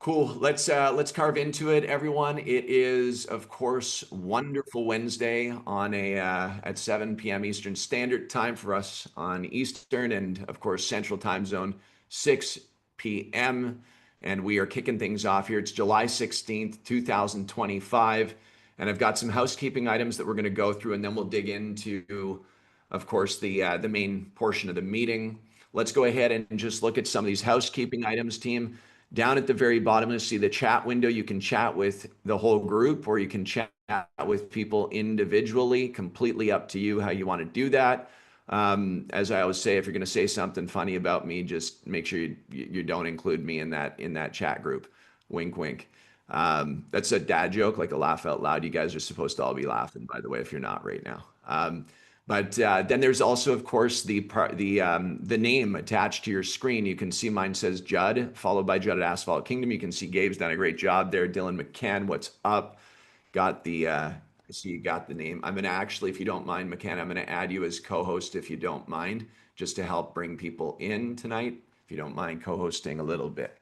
Cool. Let's carve into it, everyone. It is, of course, wonderful Wednesday on a at 7 p.m. Eastern Standard Time for us on Eastern and of course Central Time Zone, 6 p.m. And we are kicking things off here. It's July 16th, 2025. And I've got some housekeeping items that we're going to go through, and then we'll dig into, of course, the main portion of the meeting. Let's go ahead and just look at some of these housekeeping items, team. Down at the very bottom, you'll see the chat window. You can chat with the whole group or you can chat with people individually. Completely up to you how you want to do that. As I always say, if you're going to say something funny about me, just make sure you don't include me in that chat group. Wink, wink. That's a dad joke, like a laugh out loud. You guys are supposed to all be laughing, by the way, if you're not right now. But then there's also, of course, the name attached to your screen. You can see mine says Judd, followed by Judd at Asphalt Kingdom. You can see Gabe's done a great job there. Dylan McCann, what's up? Got the, I see you got the name. I'm going to actually, if you don't mind, McCann, I'm going to add you as co-host if you don't mind, just to help bring people in tonight. If you don't mind co-hosting a little bit.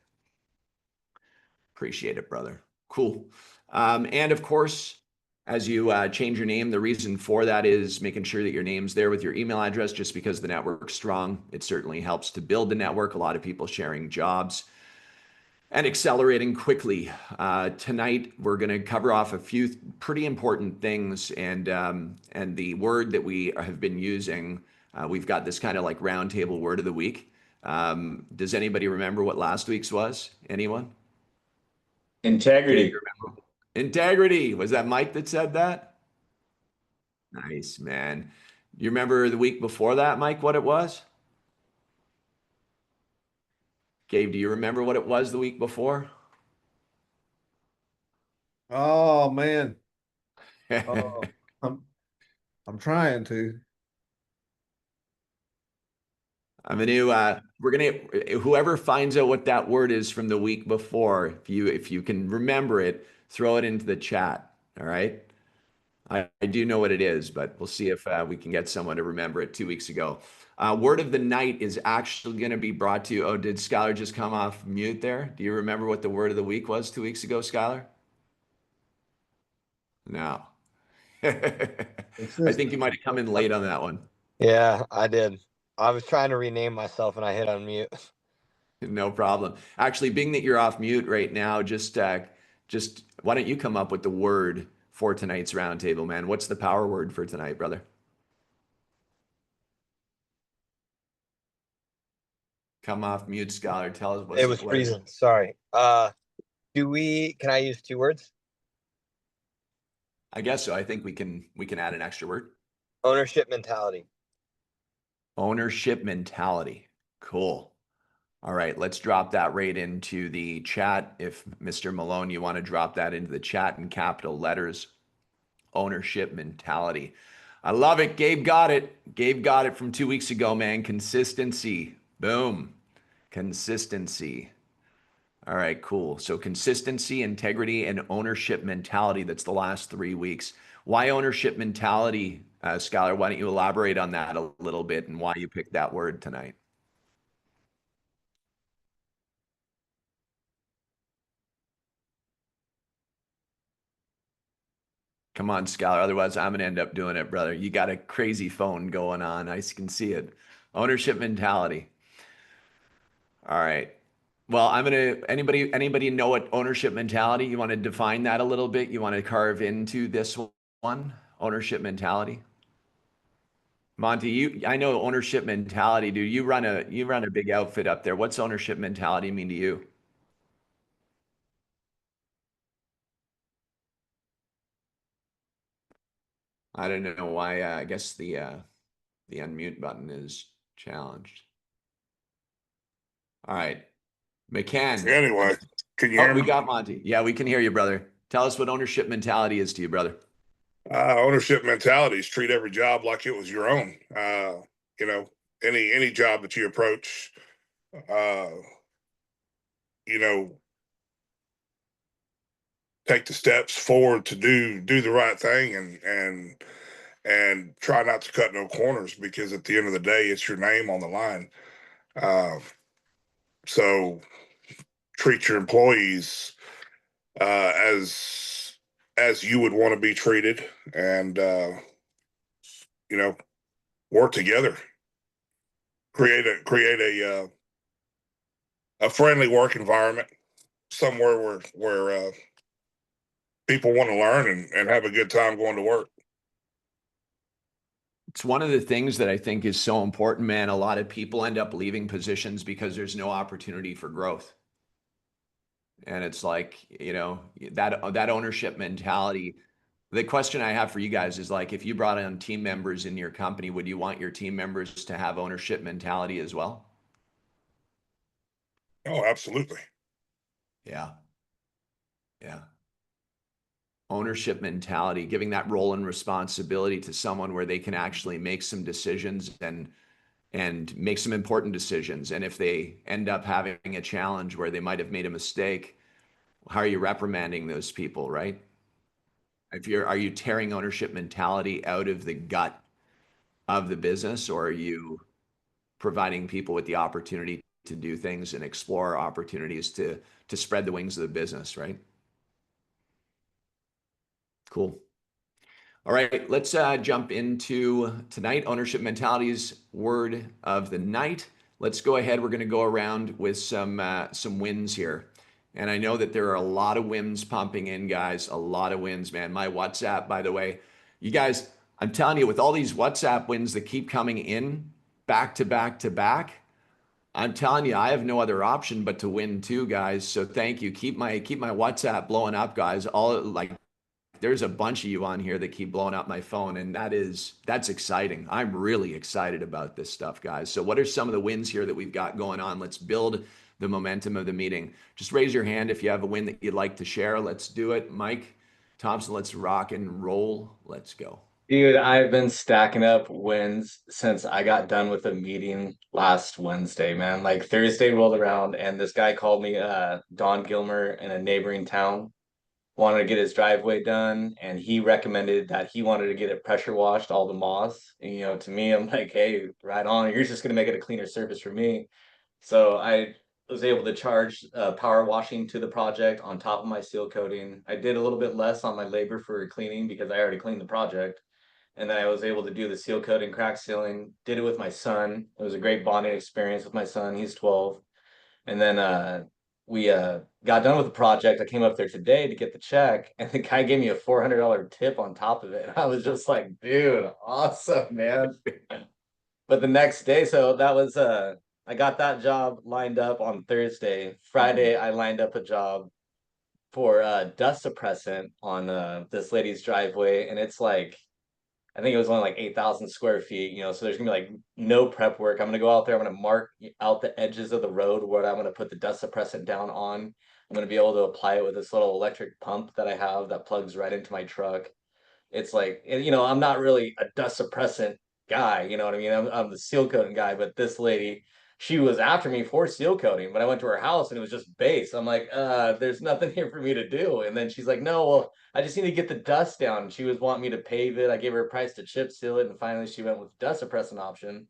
Appreciate it, brother. Cool. And of course, as you change your name, the reason for that is making sure that your name's there with your email address, just because the network's strong. It certainly helps to build the network. A lot of people sharing jobs and accelerating quickly. Tonight, we're going to cover off a few pretty important things, and the word that we have been using, we've got this kind of like roundtable word of the week. Does anybody remember what last week's was? Anyone? Integrity. Integrity. Was that Mike that said that? Nice, man. You remember the week before that, Mike, what it was? Gabe, do you remember what it was the week before? Oh man. Oh, I'm trying to. We're gonna, whoever finds out what that word is from the week before, if you can remember it, throw it into the chat. All right. I do know what it is, but we'll see if we can get someone to remember it 2 weeks ago. Word of the night is actually going to be brought to you. Oh, did Skylar just come off mute there? Do you remember what the word of the week was 2 weeks ago, Skylar? No. I think you might have come in late on that one. Yeah, I did. I was trying to rename myself and I hit unmute. No problem. Actually, being that you're off mute right now, just why don't you come up with the word for tonight's roundtable, man? What's the power word for tonight, brother? Come off mute, Scholar. Tell us It was freezing. Sorry. Can I use 2 words? I guess so. I think we can add an extra word. Ownership mentality. Ownership mentality. Cool. All right, let's drop that right into the chat. If Mr. Malone, you want to drop that into the chat in capital letters. Ownership mentality. I love it. Gabe got it. Gabe got it from 2 weeks ago, man. Consistency. Boom. Consistency. All right, cool. So consistency, integrity, and ownership mentality. That's the last 3 weeks. Why ownership mentality, Skylar? Why don't you elaborate on that a little bit and why you picked that word tonight? Come on, Skylar. Otherwise, I'm going to end up doing it, brother. You got a crazy phone going on. I can see it. Ownership mentality. All right. Well, anybody know what ownership mentality? You want to define that a little bit? You want to carve into this one? Ownership mentality? Monty, I know ownership mentality, dude. You run a big outfit up there. What's ownership mentality mean to you? I don't know why. I guess the unmute button is challenged. All right, McCann. Anyway, can you hear me? We got Monty. Yeah, we can hear you, brother. Tell us what ownership mentality is to you, brother. Ownership mentality is treat every job like it was your own. You know, any job that you approach, you know, take the steps forward to do the right thing and try not to cut no corners, because at the end of the day, it's your name on the line. So treat your employees as you would want to be treated, and work together, create a friendly work environment, somewhere where people want to learn and have a good time going to work. It's one of the things that I think is so important, man. A lot of people end up leaving positions because there's no opportunity for growth. And it's like, that ownership mentality. The question I have for you guys is like, if you brought on team members in your company, would you want your team members to have ownership mentality as well? Oh, absolutely. Yeah. Yeah. Ownership mentality, giving that role and responsibility to someone where they can actually make some decisions and make some important decisions. And if they end up having a challenge where they might have made a mistake, how are you reprimanding those people, right? Are you tearing ownership mentality out of the gut of the business, or are you providing people with the opportunity to do things and explore opportunities to spread the wings of the business, right? Cool. All right, let's jump into tonight. Ownership mentality's word of the night. Let's go ahead. We're going to go around with some wins here. And I know that there are a lot of wins pumping in, guys. A lot of wins, man. My WhatsApp, by the way, you guys, I'm telling you, with all these WhatsApp wins that keep coming in back to back to back, I'm telling you, I have no other option but to win too, guys. So thank you. Keep my WhatsApp blowing up, guys. There's a bunch of you on here that keep blowing up my phone, and that's exciting. I'm really excited about this stuff, guys. So what are some of the wins here that we've got going on? Let's build the momentum of the meeting. Just raise your hand if you have a win that you'd like to share. Let's do it. Mike Thompson, let's rock and roll. Let's go. Dude, I've been stacking up wins since I got done with a meeting last Wednesday, man. Like Thursday rolled around and this guy called me, Don Gilmer in a neighboring town, wanted to get his driveway done, and he recommended that he wanted to get it pressure washed, all the moss. And, to me, I'm like, hey, right on. You're just gonna make it a cleaner surface for me. So I was able to charge power washing to the project on top of my seal coating. I did a little bit less on my labor for cleaning because I already cleaned the project. And then I was able to do the seal coating, crack sealing, did it with my son. It was a great bonding experience with my son. He's 12. And then we got done with the project. I came up there today to get the check, and the guy gave me a $400 tip on top of it. And I was just like, dude, awesome, man. But the next day, so that was I got that job lined up on Thursday. Friday, I lined up a job for dust suppressant on this lady's driveway, and it's like I think it was only like 8,000 square feet, so there's gonna be like no prep work. I'm gonna go out there, I'm gonna mark out the edges of the road where I'm gonna put the dust suppressant down on. I'm gonna be able to apply it with this little electric pump that I have that plugs right into my truck. It's like, I'm not really a dust suppressant guy, you know what I mean? I'm the seal coating guy, but this lady, she was after me for seal coating, but I went to her house and it was just base. I'm like, there's nothing here for me to do. And then she's like, no, well, I just need to get the dust down. She was wanting me to pave it. I gave her a price to chip seal it. And finally she went with dust suppressant option.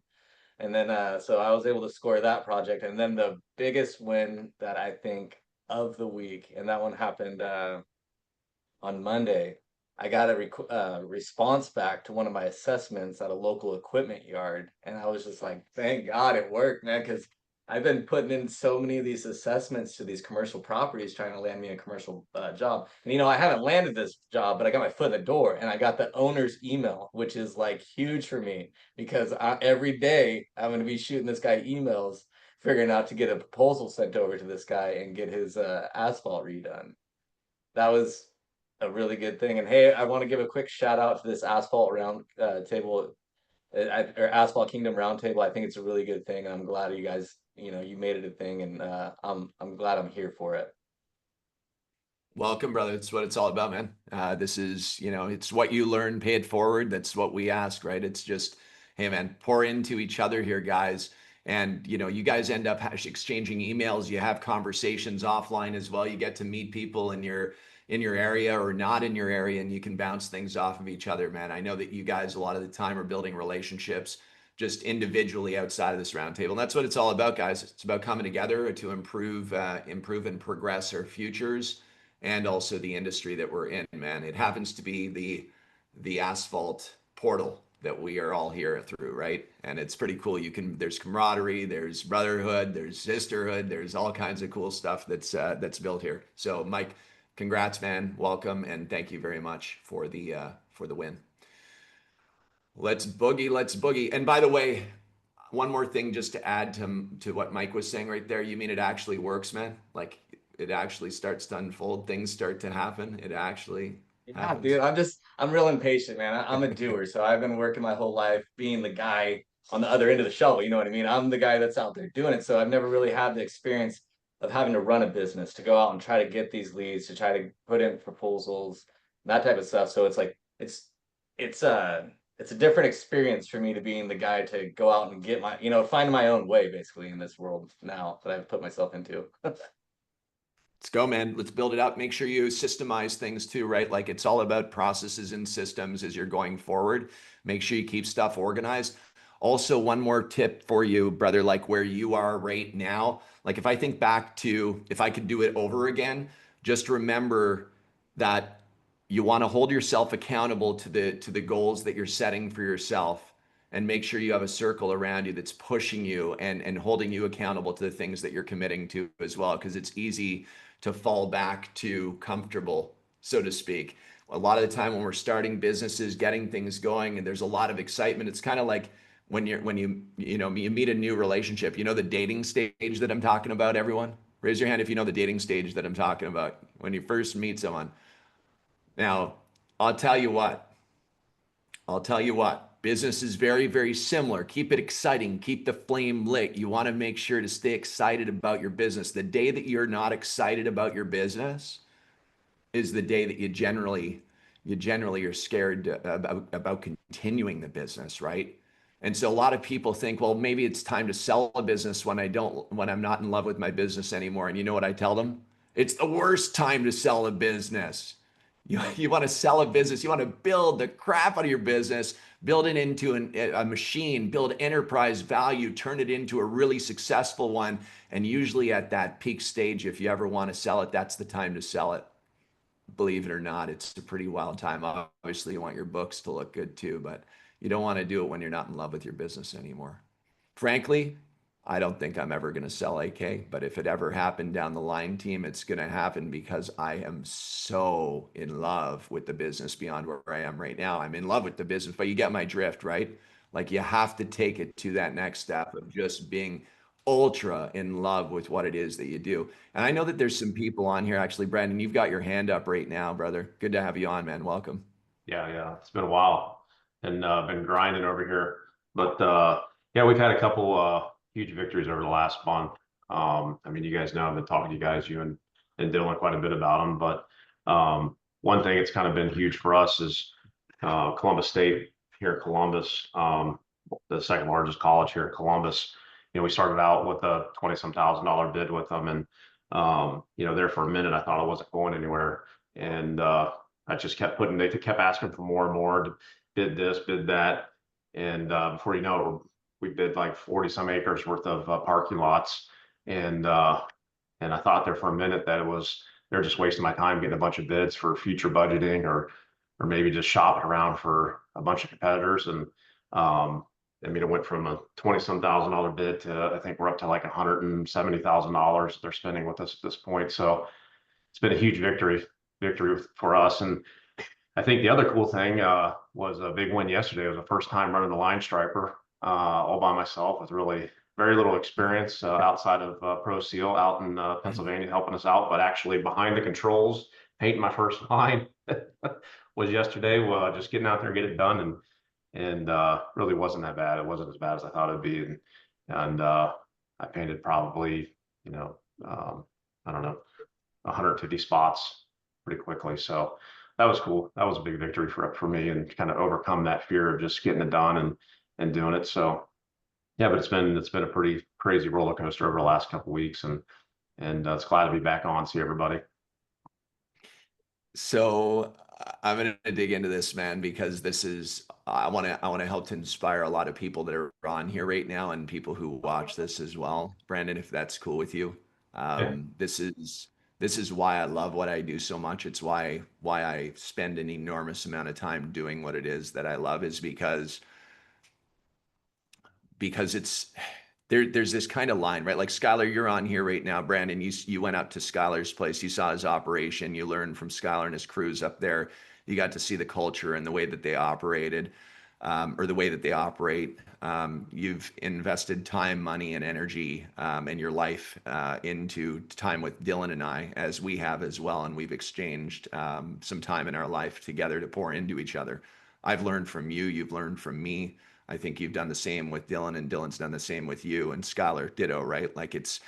And then, so I was able to score that project. And then the biggest win that I think of the week, and that one happened, on Monday, I got a response back to one of my assessments at a local equipment yard. And I was just like, thank God it worked, man, because I've been putting in so many of these assessments to these commercial properties trying to land me a commercial job. And, I haven't landed this job, but I got my foot in the door and I got the owner's email, which is like huge for me because every day I'm going to be shooting this guy emails, figuring out to get a proposal sent over to this guy and get his asphalt redone. That was a really good thing. And hey, I want to give a quick shout out to this asphalt round table, or Asphalt Kingdom round table. I think it's a really good thing. And I'm glad you guys, you made it a thing, and I'm glad I'm here for it. Welcome, brother. It's what it's all about, man. This is, it's what you learn, pay it forward. That's what we ask, right? It's just, hey, man, pour into each other here, guys. And, you guys end up exchanging emails. You have conversations offline as well. You get to meet people in your area or not in your area, and you can bounce things off of each other, man. I know that you guys a lot of the time are building relationships just individually outside of this roundtable. And that's what it's all about, guys. It's about coming together to improve and progress our futures and also the industry that we're in, man. It happens to be the asphalt portal that we are all here through, right? And it's pretty cool. There's camaraderie, there's brotherhood, there's sisterhood, there's all kinds of cool stuff that's built here. So Mike, congrats, man. Welcome, and thank you very much for the win. Let's boogie, let's boogie. And by the way, one more thing just to add to what Mike was saying right there. You mean it actually works, man? Like it actually starts to unfold, things start to happen. It actually happens. Dude, I'm real impatient, man. I'm a doer. So I've been working my whole life being the guy on the other end of the shovel. You know what I mean? I'm the guy that's out there doing it. So I've never really had the experience of having to run a business, to go out and try to get these leads, to try to put in proposals, that type of stuff. So it's like, it's a different experience for me to being the guy to go out and get my, find my own way basically in this world now that I've put myself into. Let's go, man. Let's build it up. Make sure you systemize things too, right? Like it's all about processes and systems as you're going forward. Make sure you keep stuff organized. Also, one more tip for you, brother, like where you are right now. Like if I think back to if I could do it over again, just remember that you want to hold yourself accountable to the goals that you're setting for yourself, and make sure you have a circle around you that's pushing you and holding you accountable to the things that you're committing to as well, because it's easy to fall back to comfortable, so to speak. A lot of the time when we're starting businesses, getting things going, and there's a lot of excitement, it's kind of like when you meet a new relationship. You know the dating stage that I'm talking about, everyone? Raise your hand if you know the dating stage that I'm talking about, when you first meet someone. Now, I'll tell you what, business is very, very similar. Keep it exciting, keep the flame lit. You want to make sure to stay excited about your business. The day that you're not excited about your business is the day that you generally are scared about continuing the business, right? And so a lot of people think, well, maybe it's time to sell a business when I'm not in love with my business anymore. And you know what I tell them? It's the worst time to sell a business. You want to sell a business, you want to build the crap out of your business, build it into a machine, build enterprise value, turn it into a really successful one. And usually at that peak stage, if you ever want to sell it, that's the time to sell it. Believe it or not, it's a pretty wild time. Obviously, you want your books to look good too, but you don't want to do it when you're not in love with your business anymore. Frankly, I don't think I'm ever going to sell AK, but if it ever happened down the line, team, it's going to happen because I am so in love with the business beyond where I am right now. I'm in love with the business, but you get my drift, right? Like you have to take it to that next step of just being ultra in love with what it is that you do. And I know that there's some people on here, actually. Brandon, you've got your hand up right now, brother. Good to have you on, man. Welcome. Yeah. It's been a while and been grinding over here. But yeah, we've had a couple huge victories over the last month. I mean, you guys know I've been talking to you guys, you and Dylan, quite a bit about them. But one thing that's kind of been huge for us is Columbus State here at Columbus, the second largest college here at Columbus. We started out with a $20-some thousand bid with them, and there for a minute I thought I wasn't going anywhere, and I just kept they kept asking for more and more to bid this, bid that, and before you know it, we bid like 40-some acres worth of parking lots, and I thought there for a minute that they're just wasting my time getting a bunch of bids for future budgeting or maybe just shopping around for a bunch of competitors. And I mean, it went from a $20-some thousand bid to I think we're up to like $170,000 they're spending with us at this point. So it's been a huge victory for us. And I think the other cool thing was a big win yesterday. It was the first time running the line striper all by myself with really very little experience outside of Pro Seal out in Pennsylvania helping us out, but actually behind the controls, painting my first line was yesterday. Just getting out there and get it done, and really wasn't that bad. It wasn't as bad as I thought it'd be, and I painted probably I don't know 150 spots pretty quickly. So that was cool. That was a big victory for me, and kind of overcome that fear of just getting it done and doing it. So yeah, but it's been a pretty crazy roller coaster over the last couple of weeks, and it's glad to be back on, see everybody. So I'm going to dig into this, man, because this is, I want to help to inspire a lot of people that are on here right now and people who watch this as well. Brandon, if that's cool with you. Yeah. This is why I love what I do so much. It's why I spend an enormous amount of time doing what it is that I love, is because it's there's this kind of line, right? Like Skylar, you're on here right now. Brandon, you went up to Skylar's place, you saw his operation, you learned from Skylar and his crews up there. You got to see the culture and the way that they operated, or the way that they operate. You've invested time, money, and energy, and your life, into time with Dylan and I, as we have as well, and we've exchanged some time in our life together to pour into each other. I've learned from you, you've learned from me. I think you've done the same with Dylan, and Dylan's done the same with you, and Skylar ditto, right? Like it's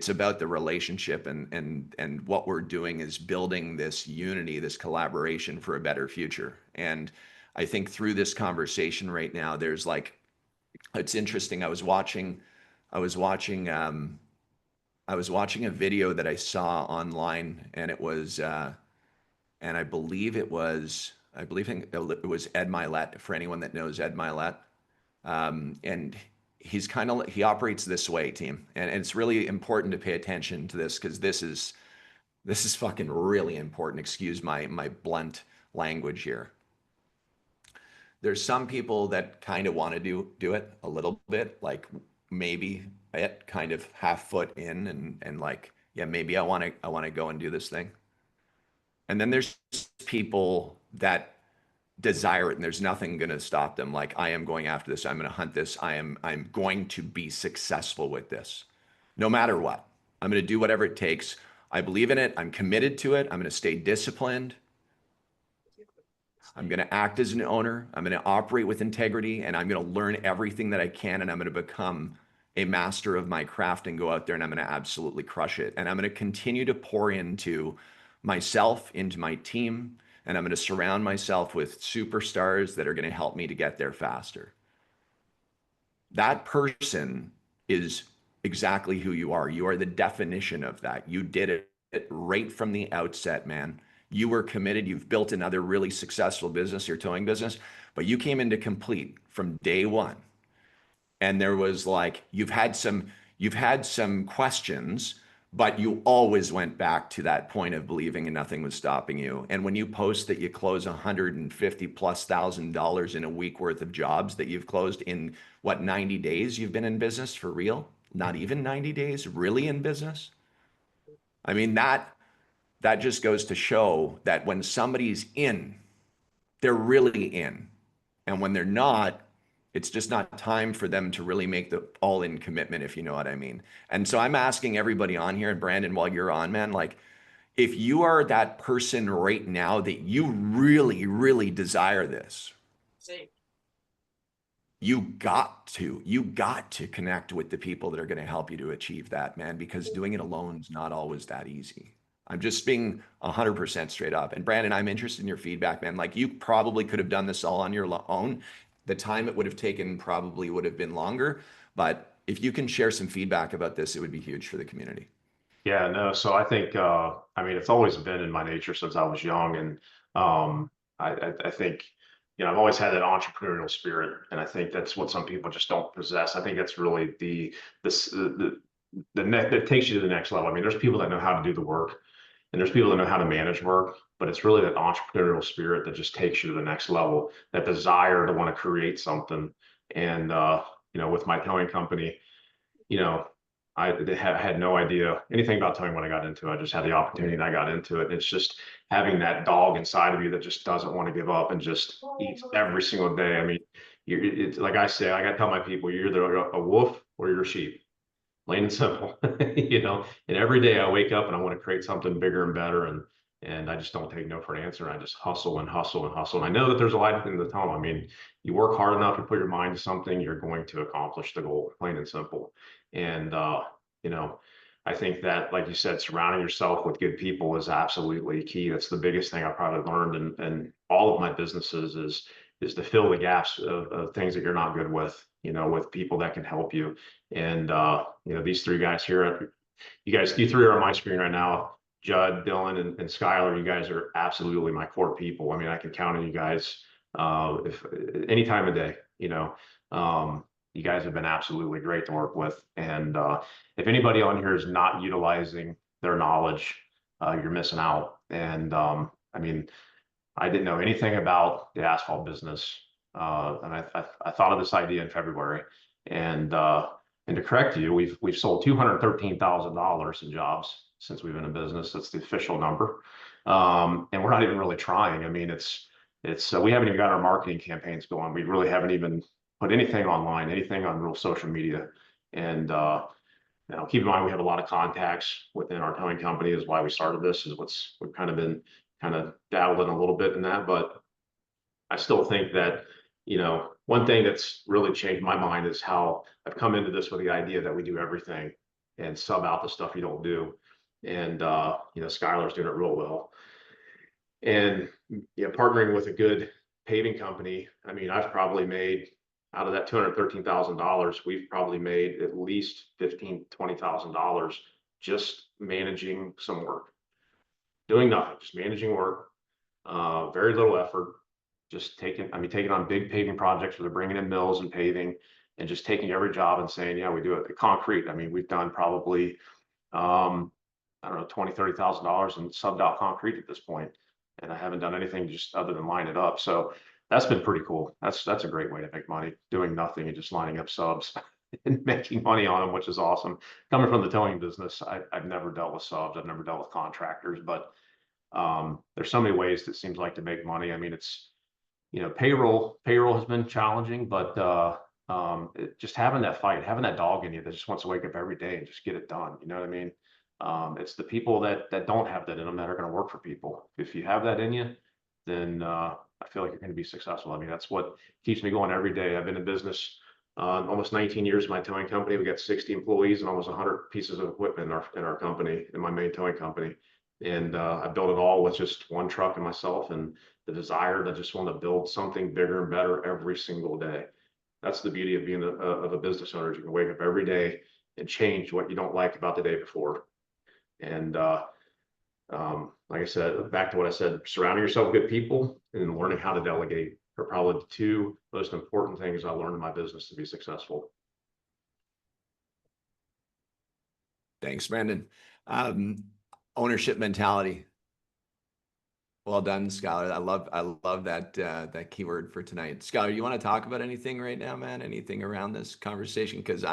about the relationship, and what we're doing is building this unity, this collaboration for a better future. And I think through this conversation right now, there's like, it's interesting. I was watching a video that I saw online, and it was, and I believe it was, it was Ed Milet, for anyone that knows Ed Milet. And he operates this way, team. And it's really important to pay attention to this, because this is fucking really important. Excuse my blunt language here. There's some people that kind of want to do it a little bit, like maybe it kind of half foot in, and like, yeah, maybe I want to go and do this thing. And then there's people that desire it, and there's nothing going to stop them. Like, I am going after this. I'm going to hunt this. I'm going to be successful with this, no matter what. I'm going to do whatever it takes. I believe in it. I'm committed to it. I'm going to stay disciplined. I'm going to act as an owner. I'm going to operate with integrity, and I'm going to learn everything that I can, and I'm going to become a master of my craft and go out there, and I'm going to absolutely crush it. And I'm going to continue to pour into myself, into my team, and I'm going to surround myself with superstars that are going to help me to get there faster. That person is exactly who you are. You are the definition of that. You did it right from the outset, man. You were committed. You've built another really successful business, your towing business, but you came into complete from day one. And there was like, you've had some questions, but you always went back to that point of believing and nothing was stopping you. And when you post that you close $150,000+ in a week worth of jobs that you've closed in what, 90 days you've been in business, for real? Not even 90 days, really in business? I mean, that just goes to show that when somebody's in, they're really in. And when they're not, it's just not time for them to really make the all-in commitment, if you know what I mean. And so I'm asking everybody on here, and Brandon, while you're on, man, like, if you are that person right now that you really, really desire this, you got to connect with the people that are going to help you to achieve that, man, because doing it alone is not always that easy. I'm just being 100% straight up. And Brandon, I'm interested in your feedback, man. Like, you probably could have done this all on your own. The time it would have taken probably would have been longer, but if you can share some feedback about this, it would be huge for the community. Yeah, no. So I think, I mean, it's always been in my nature since I was young. And I think, I've always had that entrepreneurial spirit. And I think that's what some people just don't possess. I think that's really the that takes you to the next level. I mean, there's people that know how to do the work, and there's people that know how to manage work, but it's really that entrepreneurial spirit that just takes you to the next level, that desire to want to create something. And, with my towing company, I had no idea anything about towing when I got into it. I just had the opportunity and I got into it. And it's just having that dog inside of you that just doesn't want to give up and just eats every single day. I mean, it's like I say, I got to tell my people, you're either a wolf or you're a sheep. Plain and simple, and every day I wake up and I want to create something bigger and better. And I just don't take no for an answer. I just hustle and hustle and hustle. And I know that there's a lot of things to tell them. I mean, you work hard enough to put your mind to something, you're going to accomplish the goal, plain and simple. And, I think that, like you said, surrounding yourself with good people is absolutely key. That's the biggest thing I probably learned in all of my businesses is to fill the gaps of things that you're not good with, with people that can help you. And, these three guys here, you three are on my screen right now. Judd, Dylan, and Skylar, you guys are absolutely my core people. I mean, I can count on you guys if any time of day, you know. You guys have been absolutely great to work with. And if anybody on here is not utilizing their knowledge, you're missing out. And I mean, I didn't know anything about the asphalt business. And I thought of this idea in February. And to correct you, we've sold $213,000 in jobs since we've been in business. That's the official number. And we're not even really trying. I mean, it's we haven't even got our marketing campaigns going. We really haven't even put anything online, anything on real social media. And now keep in mind, we have a lot of contacts within our towing company. Is why we started this. Is we've kind of been dabbling a little bit in that, but I still think that, you know, one thing that's really changed my mind is how I've come into this with the idea that we do everything and sub out the stuff you don't do. And you know, Skylar's doing it real well. And partnering with a good paving company, I mean, I've probably made out of that $213,000, we've probably made at least $15,000-$20,000 just managing some work, doing nothing, just managing work, very little effort, just taking on big paving projects where they're bringing in mills and paving and just taking every job and saying, yeah, we do it. The concrete, I mean, we've done probably, I don't know, $20,000-$30,000 in subbed out concrete at this point. And I haven't done anything just other than line it up. So that's been pretty cool. That's a great way to make money, doing nothing and just lining up subs and making money on them, which is awesome. Coming from the towing business, I've never dealt with subs. I've never dealt with contractors, but there's so many ways that seems like to make money. I mean, it's, you know, payroll has been challenging, but just having that fight, having that dog in you that just wants to wake up every day and just get it done. You know what I mean? It's the people that don't have that in them that are going to work for people. If you have that in you, then I feel like you're going to be successful. I mean, that's what keeps me going every day. I've been in business almost 19 years in my towing company. We got 60 employees and almost 100 pieces of equipment in our company, in my main towing company. And I built it all with just one truck and myself, and the desire to just want to build something bigger and better every single day. That's the beauty of being a business owner. You can wake up every day and change what you don't like about the day before. And like I said, back to what I said, surrounding yourself with good people and learning how to delegate are probably the two most important things I learned in my business to be successful. Thanks, Brandon. Ownership mentality. Well done, Skylar. I love that keyword for tonight. Skylar, you want to talk about anything right now, man? Anything around this conversation? Because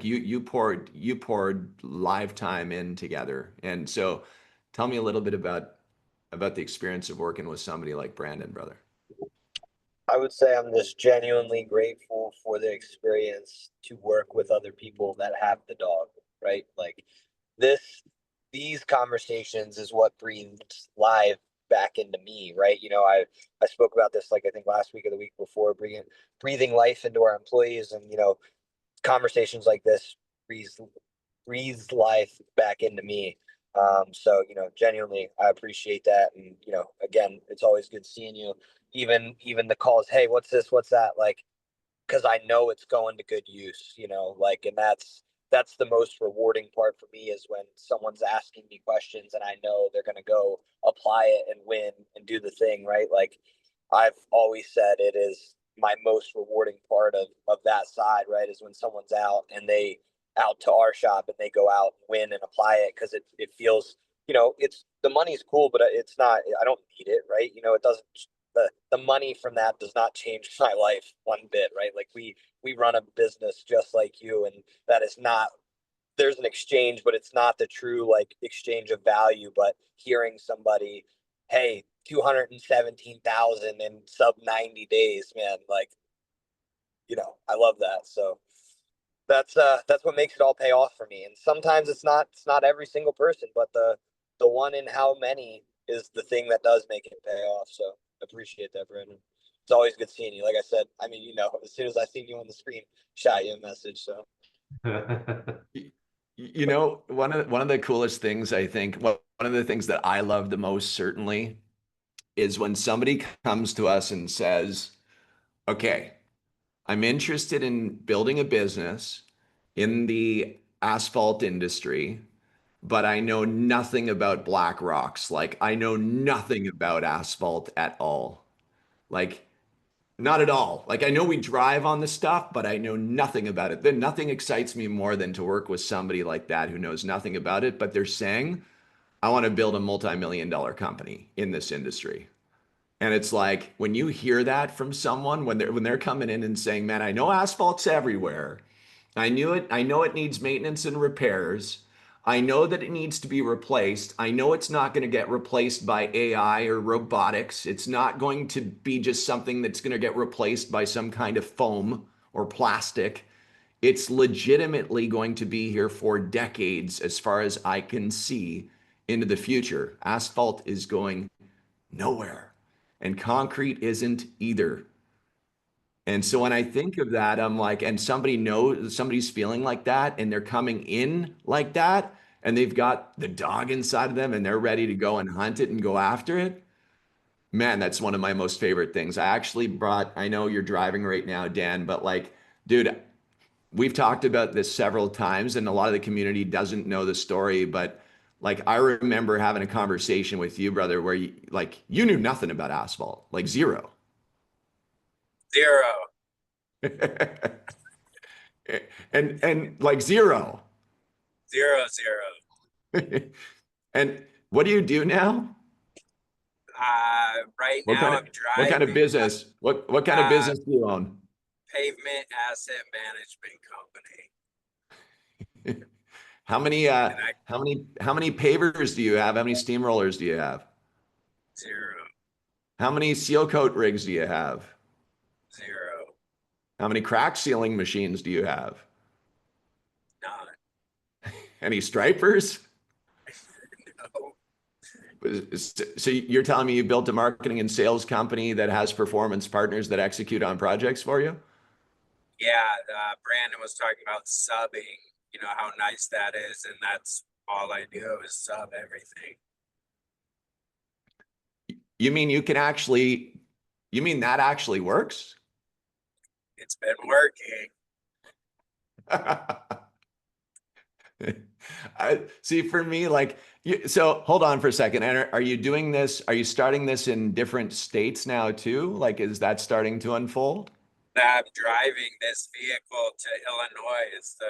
you poured live time in together, and so tell me a little bit about the experience of working with somebody like Brandon, brother. I would say I'm just genuinely grateful for the experience to work with other people that have the dog, right? Like these conversations is what breathes live back into me, right? You know, I spoke about this, like, I think last week or the week before, breathing life into our employees, and, you know, conversations like this breathes life back into me. So, you know, genuinely, I appreciate that. And, you know, again, it's always good seeing you. Even the calls, hey, what's this, what's that, like, because I know it's going to good use, you know, like, and that's the most rewarding part for me, is when someone's asking me questions and I know they're going to go apply it and win and do the thing, right? Like, I've always said it is my most rewarding part of that side, right? Is when someone's out and they out to our shop and they go out and win and apply it, because it feels, you know, it's, the money's cool, but it's not, I don't need it, right? You know, it doesn't, the money from that does not change my life one bit, right? Like, we run a business just like you, and that is not, there's an exchange, but it's not the true, like, exchange of value. But hearing somebody, hey, 217,000 in sub 90 days, man, like, you know, I love that. So that's what makes it all pay off for me. And sometimes it's not every single person, but the one in how many is the thing that does make it pay off. So appreciate that, Brandon. It's always good seeing you. Like I said, I mean, you know, as soon as I seen you on the screen, shot you a message. So You know, one of the coolest things, I think, well, one of the things that I love the most, certainly, is when somebody comes to us and says, okay, I'm interested in building a business in the asphalt industry, but I know nothing about black rocks. Like I know nothing about asphalt at all. Like not at all. Like I know we drive on the stuff, but I know nothing about it. Then nothing excites me more than to work with somebody like that who knows nothing about it, but they're saying, I want to build a multi-million-dollar company in this industry. And it's like when you hear that from someone when they're coming in and saying, "Man, I know asphalt's everywhere. I knew it. I know it needs maintenance and repairs. I know that it needs to be replaced. I know it's not going to get replaced by AI or robotics. It's not going to be just something that's going to get replaced by some kind of foam or plastic. It's legitimately going to be here for decades, as far as I can see into the future. Asphalt is going nowhere, and concrete isn't either. And so when I think of that, I'm like, and somebody knows somebody's feeling like that, and they're coming in like that, and they've got the dog inside of them, and they're ready to go and hunt it and go after it. Man, that's one of my most favorite things. I know you're driving right now, Dan, but like, dude, we've talked about this several times, and a lot of the community doesn't know the story, but like, I remember having a conversation with you, brother, where you knew nothing about asphalt, like zero. Zero. And like zero. Zero, zero. And what do you do now? Right What now kind I'm of what kind of driving business? What kind of business do you own? pavement asset management company. How many And I how many pavers do you have? How many steamrollers do you have? zero, How many seal coat rigs do you have? zero, How many crack sealing machines do you have? none. Any stripers? No. So you're telling me you built a marketing and sales company that has performance partners that execute on projects for you? Yeah, Brandon was talking about subbing, you know, how nice that is, and that's all I do is sub everything. You mean you mean that actually works? It's been working. I see. For me, like, so hold on for a second. And are you doing this? Are you starting this in different states now too? Like, is that starting to unfold? I'm driving this vehicle to Illinois. It's the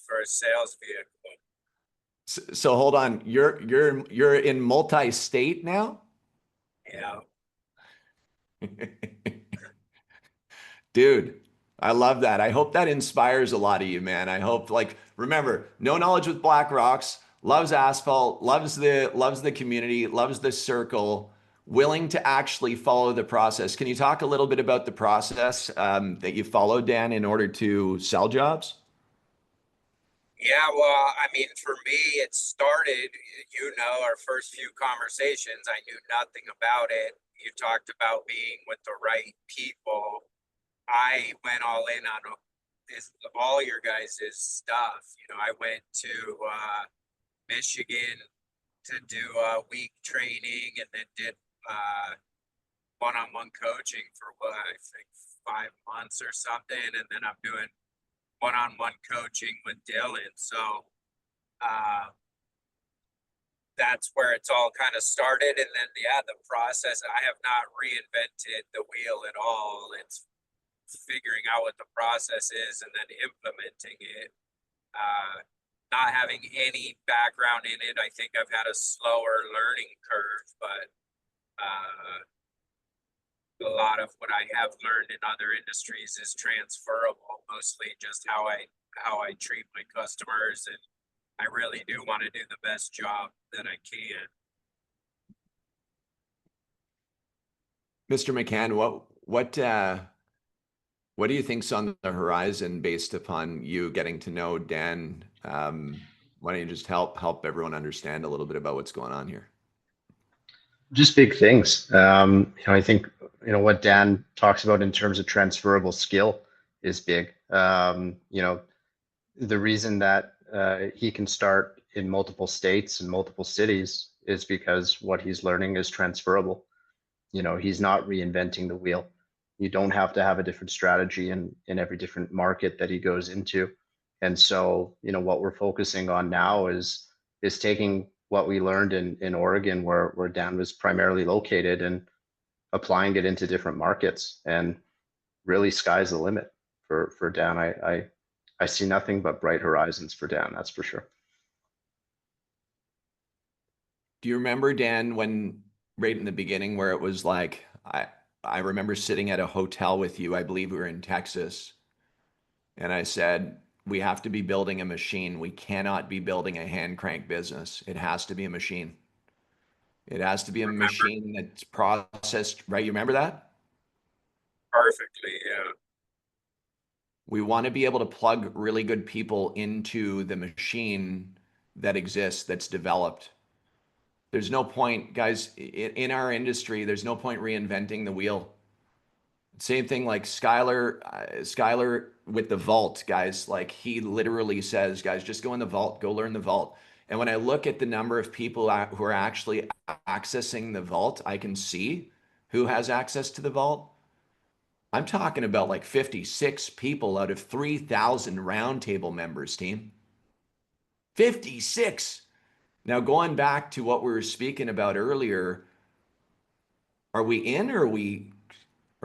first sales vehicle. So hold on. You're in multi-state now? Yeah. Dude, I love that. I hope that inspires a lot of you, man. I hope, like, remember, no knowledge with Black Rocks, loves asphalt, loves the community, loves the circle, willing to actually follow the process. Can you talk a little bit about the process that you followed, Dan, in order to sell jobs? Yeah, well, I mean, for me, it started, you know, our first few conversations, I knew nothing about it. You talked about being with the right people. I went all in on all your guys' stuff. You know, I went to Michigan to do week training and then did one-on-one coaching for what I think 5 months or something, and then I'm doing one-on-one coaching with Dylan. So that's where it's all kind of started. And then, yeah, the process, I have not reinvented the wheel at all. It's figuring out what the process is and then implementing it. Not having any background in it, I think I've had a slower learning curve, but a lot of what I have learned in other industries is transferable, mostly just how I treat my customers, and I really do want to do the best job that I can. Mr. McCann, what do you think's on the horizon based upon you getting to know Dan? Why don't you just help everyone understand a little bit about what's going on here? Just big things. I think what Dan talks about in terms of transferable skill is big. The reason that he can start in multiple states and multiple cities is because what he's learning is transferable. He's not reinventing the wheel. You don't have to have a different strategy in every different market that he goes into. And so, what we're focusing on now is is taking what we learned in Oregon, where Dan was primarily located, and applying it into different markets. And really, sky's the limit for Dan. I see nothing but bright horizons for Dan. That's for sure. Do you remember, Dan, when right in the beginning where it was like, I remember sitting at a hotel with you, I believe we were in Texas, and I said, we have to be building a machine. We cannot be building a hand crank business. It has to be a machine. It has to be a Remember machine that's processed, right? You remember that? perfectly, yeah. We want to be able to plug really good people into the machine that exists, that's developed. There's no point, guys, in our industry, there's no point reinventing the wheel. Same thing like Skylar with the vault, guys. Like he literally says, guys, just go in the vault, go learn the vault. And when I look at the number of people who are actually accessing the vault, I can see who has access to the vault. I'm talking about like 56 people out of 3,000 roundtable members, team. 56. Now, going back to what we were speaking about earlier, are we in or are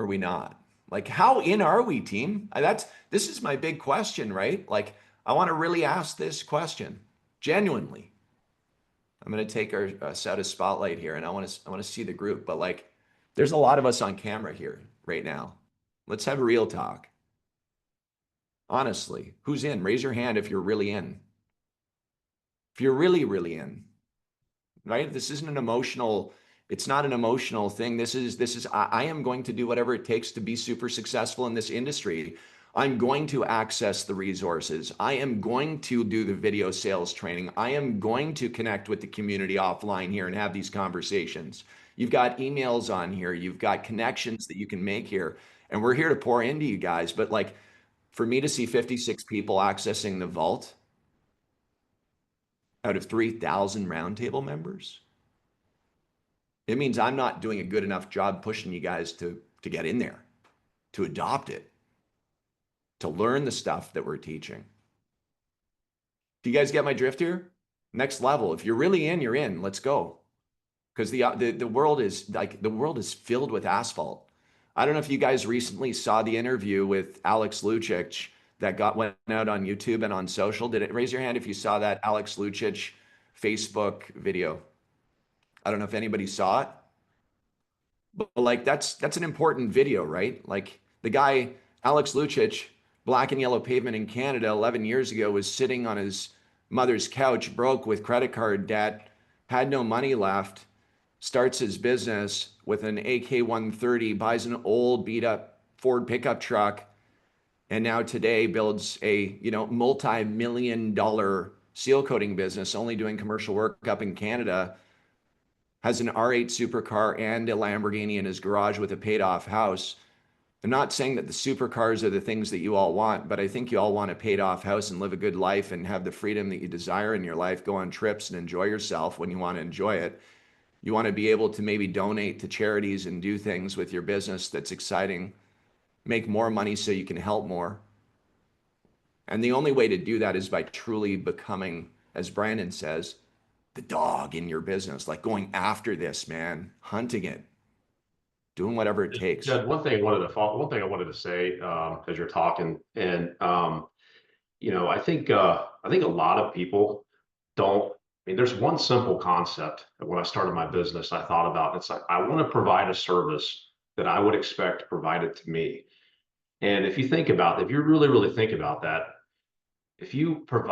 we not? Like, how in are we, team? This is my big question, right? Like, I want to really ask this question genuinely. I'm going to take us out of spotlight here, and I want to see the group. But like, there's a lot of us on camera here right now. Let's have a real talk. Honestly, who's in? Raise your hand if you're really in. If you're really, really in, right? This isn't an emotional, it's not an emotional thing. This is, I am going to do whatever it takes to be super successful in this industry. I'm going to access the resources. I am going to do the video sales training. I am going to connect with the community offline here and have these conversations. You've got emails on here. You've got connections that you can make here. And we're here to pour into you guys. But like, for me to see 56 people accessing the vault out of 3,000 roundtable members, it means I'm not doing a good enough job pushing you guys to get in there, to adopt it, to learn the stuff that we're teaching. Do you guys get my drift here? Next level. If you're really in, you're in. Let's go. Because the world is like, the world is filled with asphalt. I don't know if you guys recently saw the interview with Alex Lucic that went out on YouTube and on social. Did it? Raise your hand if you saw that Alex Lucic Facebook video. I don't know if anybody saw it, but like that's an important video, right? Like the guy, Alex Lucic, Black and Yellow Pavement in Canada 11 years ago, was sitting on his mother's couch, broke with credit card debt, had no money left, starts his business with an AK-130, buys an old beat up Ford pickup truck, and now today builds a multi-million-dollar seal coating business, only doing commercial work up in Canada, has an R8 supercar and a Lamborghini in his garage with a paid off house. I'm not saying that the supercars are the things that you all want, but I think you all want a paid off house and live a good life and have the freedom that you desire in your life, go on trips and enjoy yourself when you want to enjoy it. You want to be able to maybe donate to charities and do things with your business that's exciting, make more money so you can help more. And the only way to do that is by truly becoming, as Brandon says, the dog in your business, like going after this, man, hunting it, doing whatever it takes. Judd, one thing I wanted to say as you're talking, and I think a lot of people don't. I mean, there's one simple concept that when I started my business, I thought about. It's like I want to provide a service that I would expect provided to me. And if you think about it, if you really, really think about that, if you go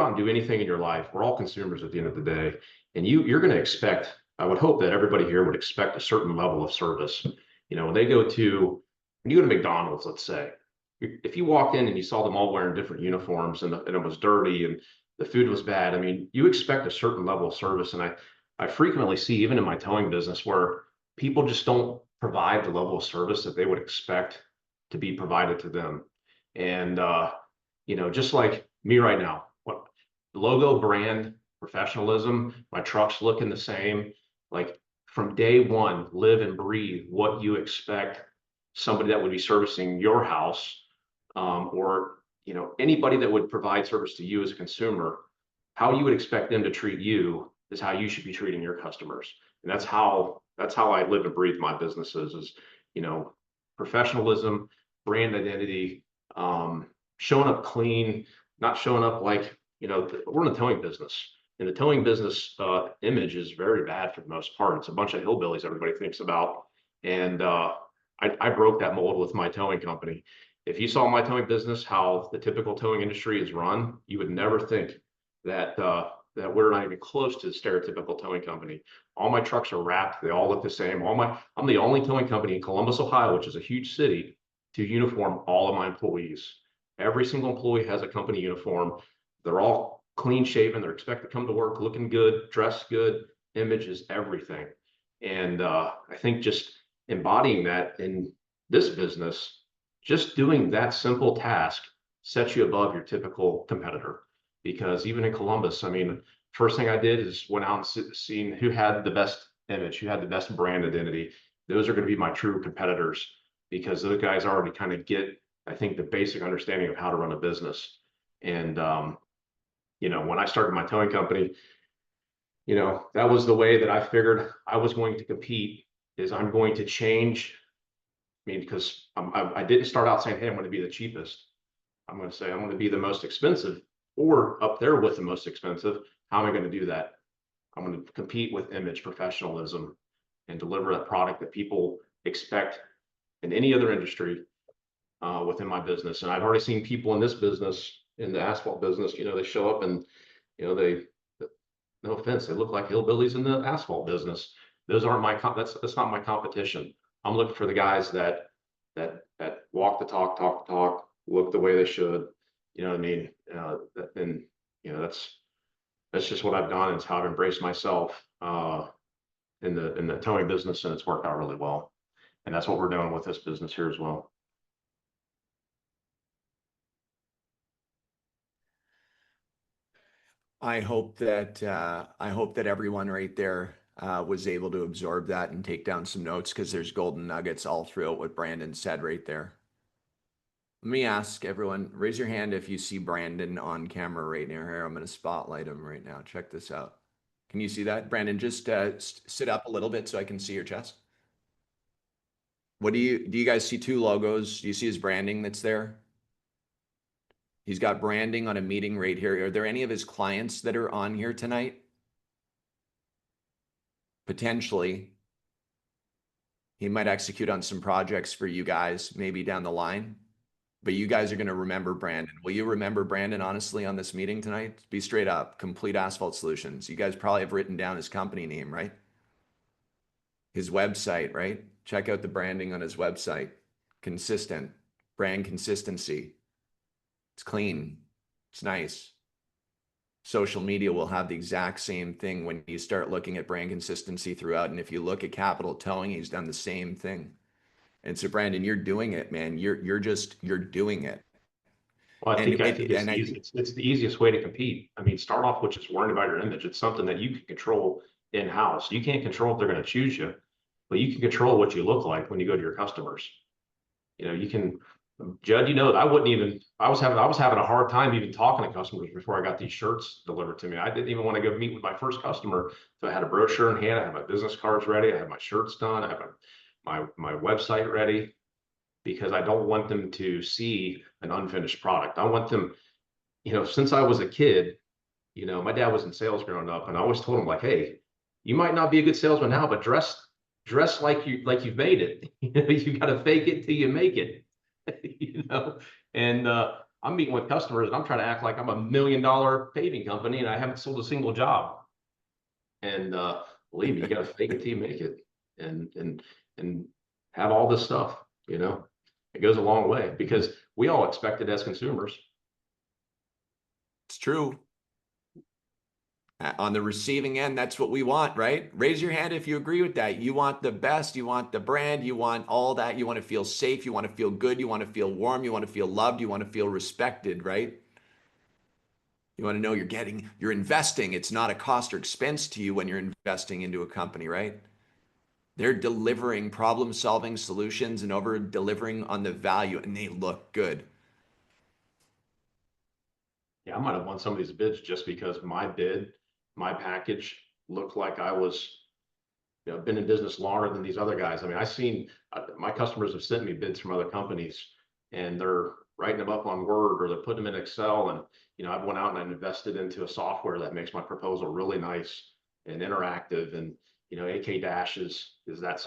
out and do anything in your life, we're all consumers at the end of the day, and you're going to expect. I would hope that everybody here would expect a certain level of service. When you go to McDonald's, let's say, if you walked in and you saw them all wearing different uniforms and it was dirty and the food was bad, I mean, you expect a certain level of service. And I frequently see, even in my towing business, where people just don't provide the level of service that they would expect to be provided to them. And, just like me right now, what logo, brand, professionalism, my truck's looking the same. Like from day one, live and breathe what you expect somebody that would be servicing your house, or anybody that would provide service to you as a consumer how you would expect them to treat you is how you should be treating your customers. And that's how I live and breathe my businesses is, you know, professionalism, brand identity, showing up clean, not showing up like, you know, we're in the towing business. And the towing business image is very bad for the most part. It's a bunch of hillbillies everybody thinks about. And I broke that mold with my towing company. If you saw my towing business, how the typical towing industry is run, you would never think that that we're not even close to the stereotypical towing company. All my trucks are wrapped. They all look the same. I'm the only towing company in Columbus, Ohio, which is a huge city, to uniform all of my employees. Every single employee has a company uniform. They're all clean shaven. They're expected to come to work looking good, dressed good. Image is everything. And I think just embodying that in this business, just doing that simple task sets you above your typical competitor. Because even in Columbus, I mean, first thing I did is went out and seen who had the best image, who had the best brand identity. Those are going to be my true competitors because those guys already kind of get, I think, the basic understanding of how to run a business. And, you know, when I started my towing company, you know, that was the way that I figured I was going to compete is I'm going to change. I mean, because I didn't start out saying, hey, I'm going to be the cheapest. I'm going to say I'm going to be the most expensive or up there with the most expensive. How am I going to do that? I'm going to compete with image, professionalism, and deliver a product that people expect in any other industry within my business. And I've already seen people in this business, in the asphalt business, you know, they show up and, you know, no offense, they look like hillbillies in the asphalt business. Those aren't that's not my competition. I'm looking for the guys that walk the talk, talk the talk, look the way they should. You know what I mean? And you know, that's just what I've done. It's how I've embraced myself in the towing business, and it's worked out really well. And that's what we're doing with this business here as well. I hope that everyone right there was able to absorb that and take down some notes because there's golden nuggets all throughout what Brandon said right there. Let me ask everyone, raise your hand if you see Brandon on camera right near here. I'm going to spotlight him right now. Check this out. Can you see that? Brandon, just sit up a little bit so I can see your chest. What do you guys see two logos? Do you see his branding that's there? He's got branding on a meeting right here. Are there any of his clients that are on here tonight? Potentially. He might execute on some projects for you guys, maybe down the line. But you guys are going to remember Brandon. Will you remember Brandon, honestly, on this meeting tonight? Be straight up. Complete Asphalt Solutions. You guys probably have written down his company name, right? His website, right? Check out the branding on his website. Consistent. Brand consistency. It's clean. It's nice. Social media will have the exact same thing when you start looking at brand consistency throughout. And if you look at Capital Towing, he's done the same thing. And so, Brandon, you're doing it, man. You're doing it. Well, I think it's the easiest way to compete. I mean, start off with just worrying about your image. It's something that you can control in-house. You can't control if they're going to choose you, but you can control what you look like when you go to your customers. You know, you can, Judd, you know, I was having a hard time even talking to customers before I got these shirts delivered to me. I didn't even want to go meet with my first customer. So I had a brochure in hand. I had my business cards ready. I had my shirts done. I had my website ready because I don't want them to see an unfinished product. I want them, you know, since I was a kid, you know, my dad was in sales growing up, and I always told him like, hey, you might not be a good salesman now, but dress like you've made it. You know, you got to fake it till you make it. You know, and I'm meeting with customers and I'm trying to act like I'm $1 million paving company and I haven't sold a single job. And believe me, you got to fake it till you make it, and have all this stuff. You know, it goes a long way because we all expect it as consumers. It's true. On the receiving end, that's what we want, right? Raise your hand if you agree with that. You want the best, you want the brand, you want all that. You want to feel safe, you want to feel good, you want to feel warm, you want to feel loved, you want to feel respected, right? You want to know you're investing. It's not a cost or expense to you when you're investing into a company, right? They're delivering problem-solving solutions and over-delivering on the value, and they look good. Yeah, I might have won some of these bids just because my bid, my package looked like I was, you know, been in business longer than these other guys. I mean, my customers have sent me bids from other companies and they're writing them up on Word or they're putting them in Excel. And, you know, I've went out and I've invested into a software that makes my proposal really nice and interactive. And, you know, AK Dash is that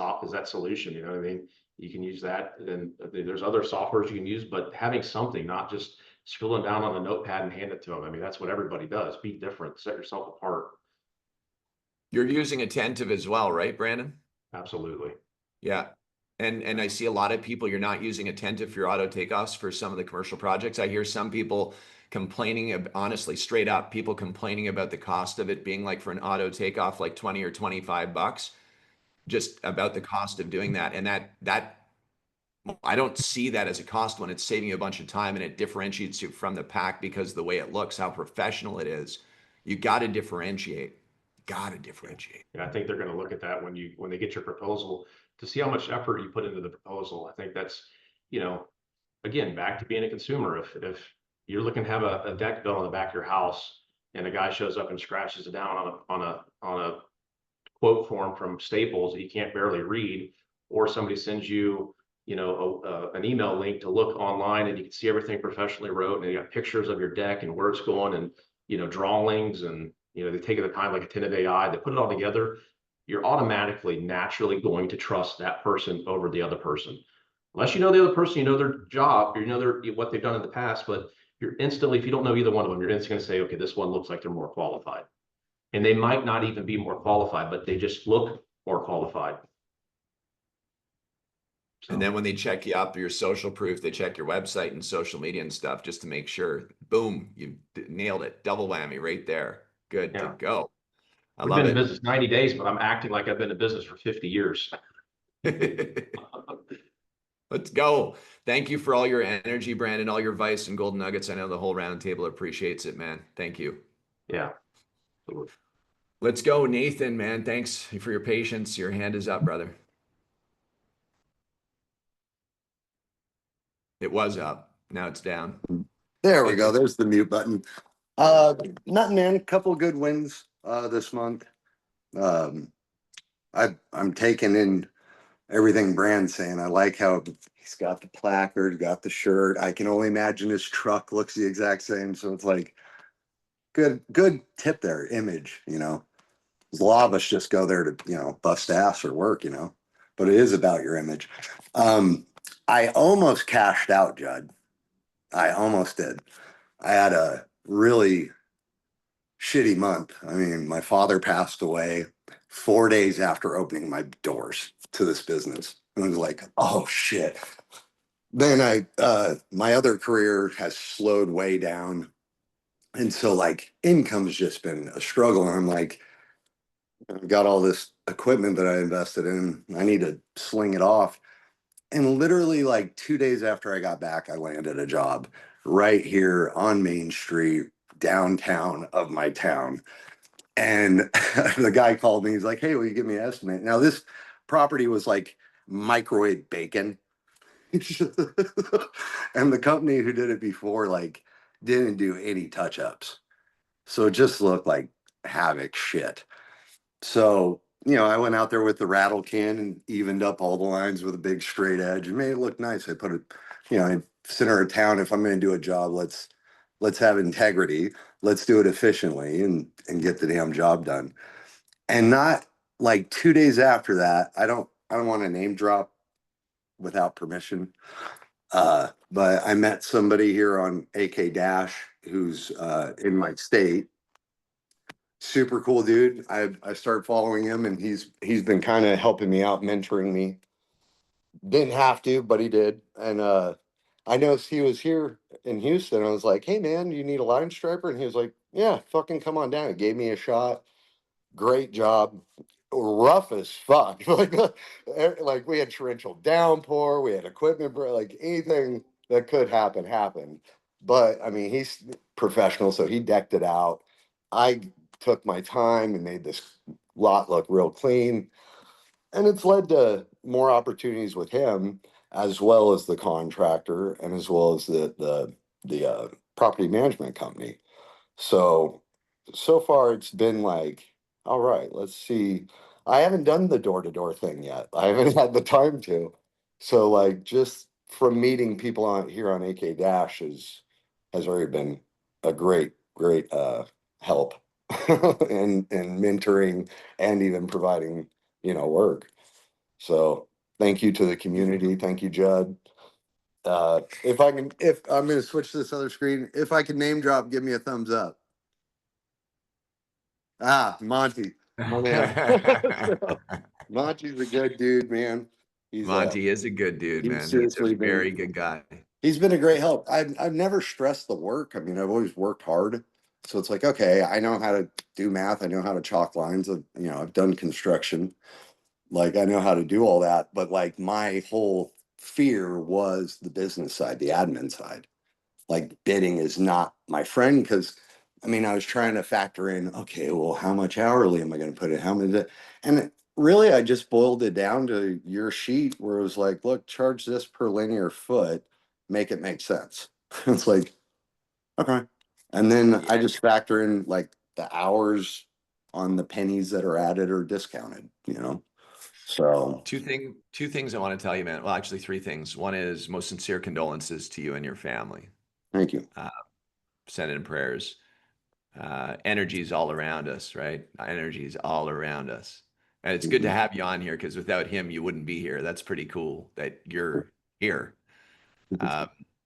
solution, you know what I mean? You can use that. And there's other softwares you can use, but having something, not just scribbling down on a notepad and hand it to them. I mean, that's what everybody does. Be different, set yourself apart. You're using Attentive as well, right, Brandon? Absolutely. Yeah. And I see a lot of people, you're not using Attentive for your auto takeoffs for some of the commercial projects. I hear some people complaining, honestly, straight up, people complaining about the cost of it being like for an auto takeoff, like 20 or 25 bucks, just about the cost of doing that. And that I don't see that as a cost when it's saving you a bunch of time and it differentiates you from the pack because the way it looks, how professional it is. You got to differentiate. Got to differentiate. And I think they're going to look at that when they get your proposal to see how much effort you put into the proposal. I think that's, you know, again, back to being a consumer. If you're looking to have a deck built on the back of your house and a guy shows up and scratches it down on a quote form from Staples that you can't barely read, or somebody sends you, you know, an email link to look online and you can see everything professionally wrote and you got pictures of your deck and where it's going and, you know, drawings and, you know, they take the time like Attentive AI, they put it all together. You're automatically, naturally going to trust that person over the other person. Unless you know the other person, you know their job, you know what they've done in the past, but you're instantly, if you don't know either one of them, you're instantly going to say, okay, this one looks like they're more qualified. And they might not even be more qualified, but they just look more qualified. So, And then when they check you up, your social proof, they check your website and social media and stuff just to make sure, boom, you nailed it. Double whammy right there. Good to go. We've been in business 90 days, but I'm acting like I've been in business for 50 years. Let's go. Thank you for all your energy, Brandon, all your advice and golden nuggets. I know the whole round table appreciates it, man. Thank you. Yeah. Let's go, Nathan, man. Thanks for your patience. Your hand is up, brother. It was up. Now it's down. There we go. There's the mute button. Nothing, man. A couple good wins this month. I'm taking in everything Brand's saying. I like how he's got the placard, got the shirt. I can only imagine his truck looks the exact same. So it's like good tip there, image, you know. A lot of us just go there to, you know, bust ass or work, you know, but it is about your image. I almost cashed out, Judd. I almost did. I had a really shitty month. I mean, my father passed away 4 days after opening my doors to this business. And I was like, oh shit. Then my other career has slowed way down. And so like income's just been a struggle. And I'm like, I've got all this equipment that I invested in. I need to sling it off. And literally like 2 days after I got back, I landed a job right here on Main Street, downtown of my town. And the guy called me. He's like, hey, will you give me an estimate? Now, this property was like microwave bacon. And the company who did it before, like, didn't do any touch-ups. So it just looked like havoc shit. So, you know, I went out there with the rattle can and evened up all the lines with a big straight edge and made it look nice. I put it, you know, in center of town. If I'm going to do a job, let's have integrity. Let's do it efficiently and get the damn job done. And not like 2 days after that, I don't want to name drop without permission. But I met somebody here on AK Dash who's in my state. Super cool dude. I started following him and he's been kind of helping me out, mentoring me. Didn't have to, but he did. And I noticed he was here in Houston. I was like, hey man, you need a line striper? And he was like, yeah, fucking come on down. He gave me a shot. Great job. Rough as fuck. like we had torrential downpour, we had equipment, like anything that could happen happened. But I mean, he's professional, so he decked it out. I took my time and made this lot look real clean. And it's led to more opportunities with him, as well as the contractor and as well as the property management company. So, so far it's been like, all right, let's see. I haven't done the door-to-door thing yet. I haven't had the time to. So like just from meeting people on here on AK Dash has already been a great help and mentoring and even providing, work. So thank you to the community. Thank you, Judd. If I'm gonna switch to this other screen, if I can name drop, give me a thumbs up. Monty, my man. Monty's a good dude, man. Monty is a good dude, He's man. He's a seriously been very good guy. he's been a great help. I've never stressed the work. I mean, I've always worked hard. So it's like, okay, I know how to do math. I know how to chalk lines. I've done construction. Like I know how to do all that. But like my whole fear was the business side, the admin side. Like bidding is not my friend because I mean, I was trying to factor in, okay, well, how much hourly am I going to put in? How many? And really, I just boiled it down to your sheet where it was like, look, charge this per linear foot, make it make sense. It's like, okay. And then I just factor in like the hours on the pennies that are added or discounted. So Two things I want to tell you, man. Well, actually, three things. One is most sincere condolences to you and your family. thank you. Send in prayers. Energy is all around us, right? Energy is all around us. And it's good to have you on here because without him, you wouldn't be here. That's pretty cool that you're here.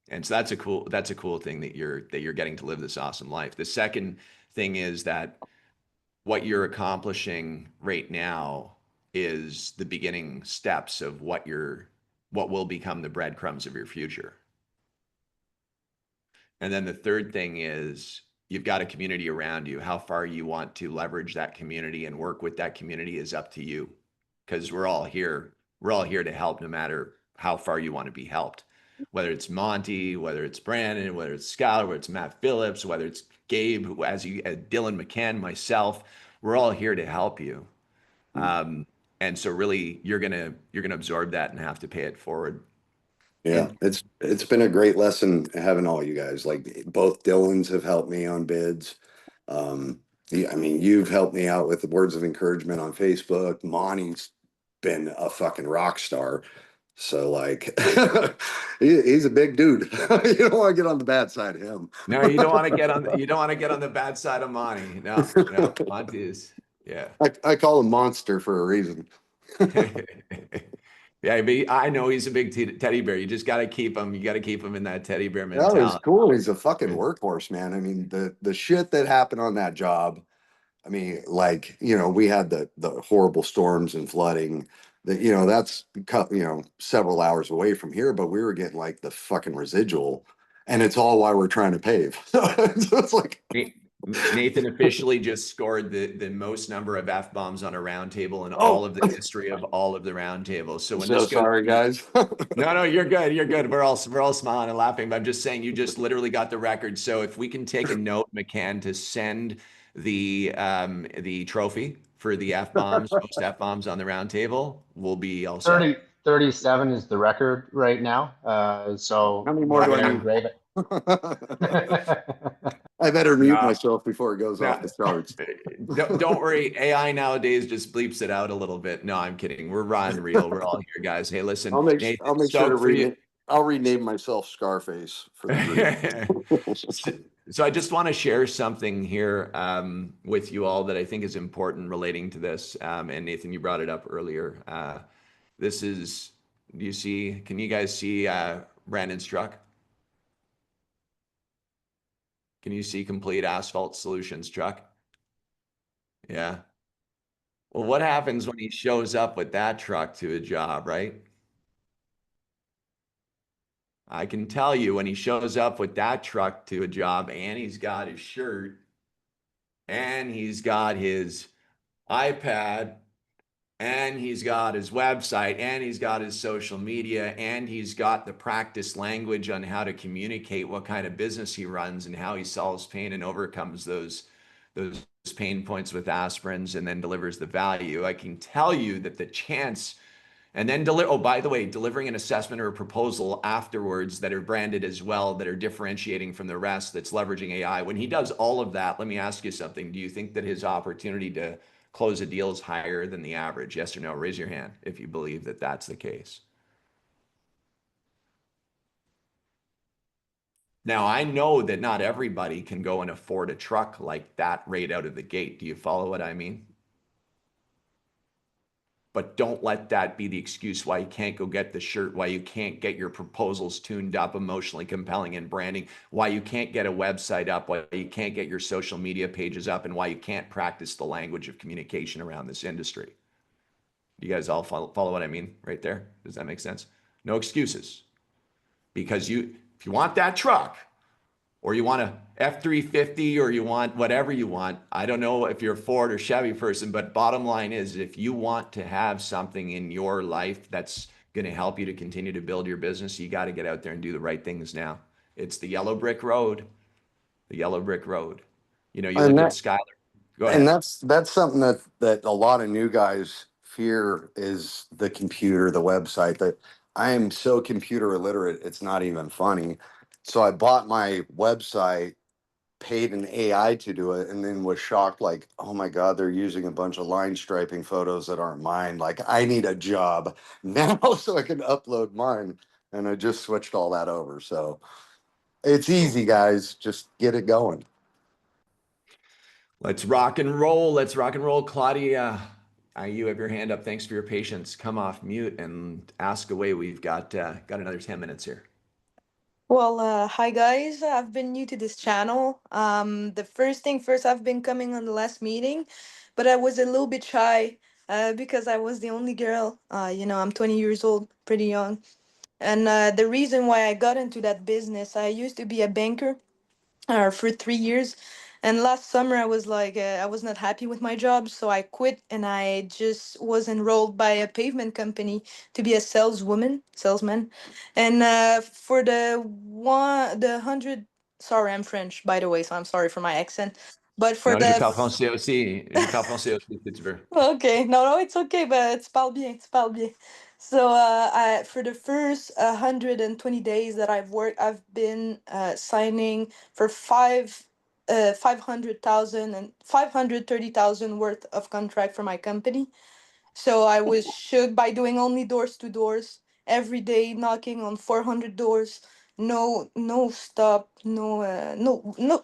And so that's a cool thing that you're getting to live this awesome life. The second thing is that what you're accomplishing right now is the beginning steps of what will become the breadcrumbs of your future. And then the third thing is you've got a community around you. How far you want to leverage that community and work with that community is up to you. Because we're all here. We're all here to help no matter how far you want to be helped. Whether it's Monty, whether it's Brandon, whether it's Skylar, whether it's Matt Phillips, whether it's Gabe, Dylan McCann, myself, we're all here to help you. And so really you're gonna absorb that and have to pay it forward. Yeah, it's been a great lesson having all you guys. Like both Dylans have helped me on bids. I mean, you've helped me out with the words of encouragement on Facebook. Monty's been a fucking rock star. So like he's a big dude. You don't want to get on the bad side of him. No, you don't want to get on the bad side of Monty. No, Monty is, yeah. I call him Monster for a reason. Yeah, but I know he's a big teddy bear. You just got to keep him. You got to keep him in that teddy bear That mentality. was cool. He's a fucking workhorse, man. I mean, the shit that happened on that job. I mean, like, we had the horrible storms and flooding that, that's several hours away from here, but we were getting like the fucking residual and it's all while we're trying to pave. So it's like Nathan officially just scored the most number of F-bombs on a round table in all of the history of all of the round tables. So when this goes, sorry guys. No, you're good. You're good. We're all smiling and laughing, but I'm just saying you just literally got the record. So if we can take a note, McCann, to send the trophy for the F-bombs, most F-bombs on the round table, we'll be all set. 37 is the record right now. So how many more do I need? engrave it. I better mute myself before it goes off the charts. Don't worry. AI nowadays just bleeps it out a little bit. No, I'm kidding. We're raw and real. We're all here, guys. Hey, listen. I'll make sure to read it. I'll rename myself Scarface for the So I just want to share something here with you all that I think is important relating to this. And Nathan, you brought it up earlier. This is, can you guys see Brandon's truck? Can you see Complete Asphalt Solutions truck? Yeah. Well, what happens when he shows up with that truck to a job, right? I can tell you when he shows up with that truck to a job and he's got his shirt and he's got his iPad and he's got his website and he's got his social media and he's got the practice language on how to communicate what kind of business he runs and how he solves pain and overcomes those pain points with aspirins and then delivers the value. I can tell you that the chance And then oh, by the way, delivering an assessment or a proposal afterwards that are branded as well, that are differentiating from the rest, that's leveraging AI. When he does all of that, let me ask you something. Do you think that his opportunity to close a deal is higher than the average? Yes or no? Raise your hand if you believe that that's the case. Now, I know that not everybody can go and afford a truck like that right out of the gate. Do you follow what I mean? But don't let that be the excuse why you can't go get the shirt, why you can't get your proposals tuned up, emotionally compelling and branding, why you can't get a website up, why you can't get your social media pages up, and why you can't practice the language of communication around this industry. You guys all follow what I mean right there? Does that make sense? No excuses. Because if you want that truck, or you want a F-350, or you want whatever you want. I don't know if you're a Ford or Chevy person, but bottom line is, if you want to have something in your life that's going to help you to continue to build your business, you got to get out there and do the right things now. It's the yellow brick road, the yellow brick road. You know, you And look at that, Skylar. Go and ahead. that's something that a lot of new guys fear is the computer, the website. That I am so computer illiterate, it's not even funny. So I bought my website, paid an AI to do it, and then was shocked, like, oh my God, they're using a bunch of line striping photos that aren't mine. Like, I need a job now so I can upload mine. And I just switched all that over. So it's easy, guys. Just get it going. Let's rock and roll. Let's rock and roll. Claudia, you have your hand up. Thanks for your patience. Come off mute and ask away. We've got another 10 minutes here. Well, hi guys. I've been new to this channel. The first thing first, I've been coming on the last meeting, but I was a little bit shy because I was the only girl. I'm 20 years old, pretty young. And the reason why I got into that business, I used to be a banker for 3 years. And last summer, I was like, I was not happy with my job, so I quit and I just was enrolled by a pavement company to be a salesman. And for the 100, sorry, I'm French, by the way, so I'm sorry for my accent. But for Non, je the parle français aussi. Je parle français aussi, si tu veux. Okay, no, it's okay, but tu parles bien, tu parles bien. So, for the first 120 days that I've worked, I've been signing for 500,000 and 530,000 worth of contract for my company. So I was shook by doing only doors to doors every day, knocking on 400 doors. No stop, no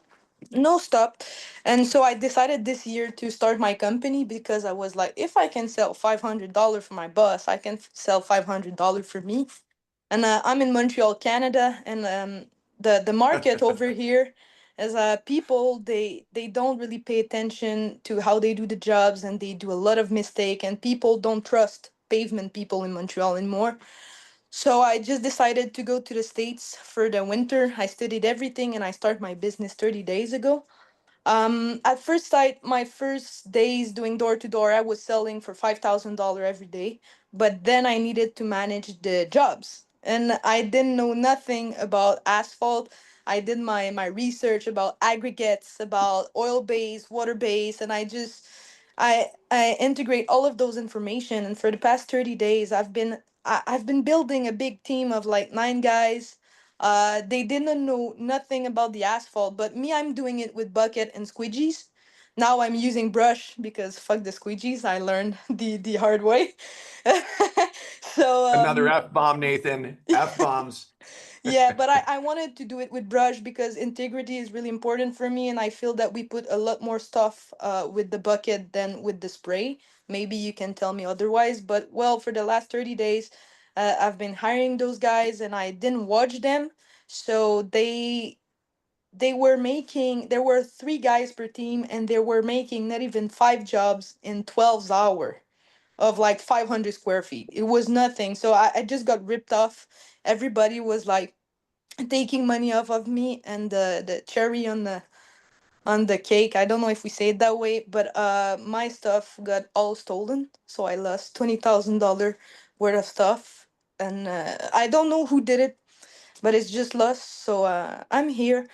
stop. And so I decided this year to start my company because I was like, if I can sell $500 for my boss, I can sell $500 for me. And I'm in Montreal, Canada, and the market over here is people they don't really pay attention to how they do the jobs, and they do a lot of mistake, and people don't trust pavement people in Montreal anymore. So I just decided to go to the States for the winter. I studied everything and I started my business 30 days ago. At first sight, my first days doing door to door, I was selling for $5,000 every day. But then I needed to manage the jobs, and I didn't know nothing about asphalt. I did my research about aggregates, about oil base, water base, and I integrate all of those information. And for the past 30 days, I've been building a big team of like 9 guys. They didn't know nothing about the asphalt, but me, I'm doing it with bucket and squeegees. Now I'm using brush because fuck the squeegees. I learned the hard way. So Another F-bomb, Nathan. F-bombs. yeah, but I wanted to do it with brush because integrity is really important for me, and I feel that we put a lot more stuff with the bucket than with the spray. Maybe you can tell me otherwise, but well, for the last 30 days, I've been hiring those guys and I didn't watch them. So they were making, there were 3 guys per team, and they were making not even 5 jobs in 12 hours of like 500 square feet. It was nothing. So I just got ripped off. Everybody was like taking money off of me, and the cherry on the cake, I don't know if we say it that way, but my stuff got all stolen. So I lost $20,000 worth of stuff. And I don't know who did it, but it's just lost. So I'm here.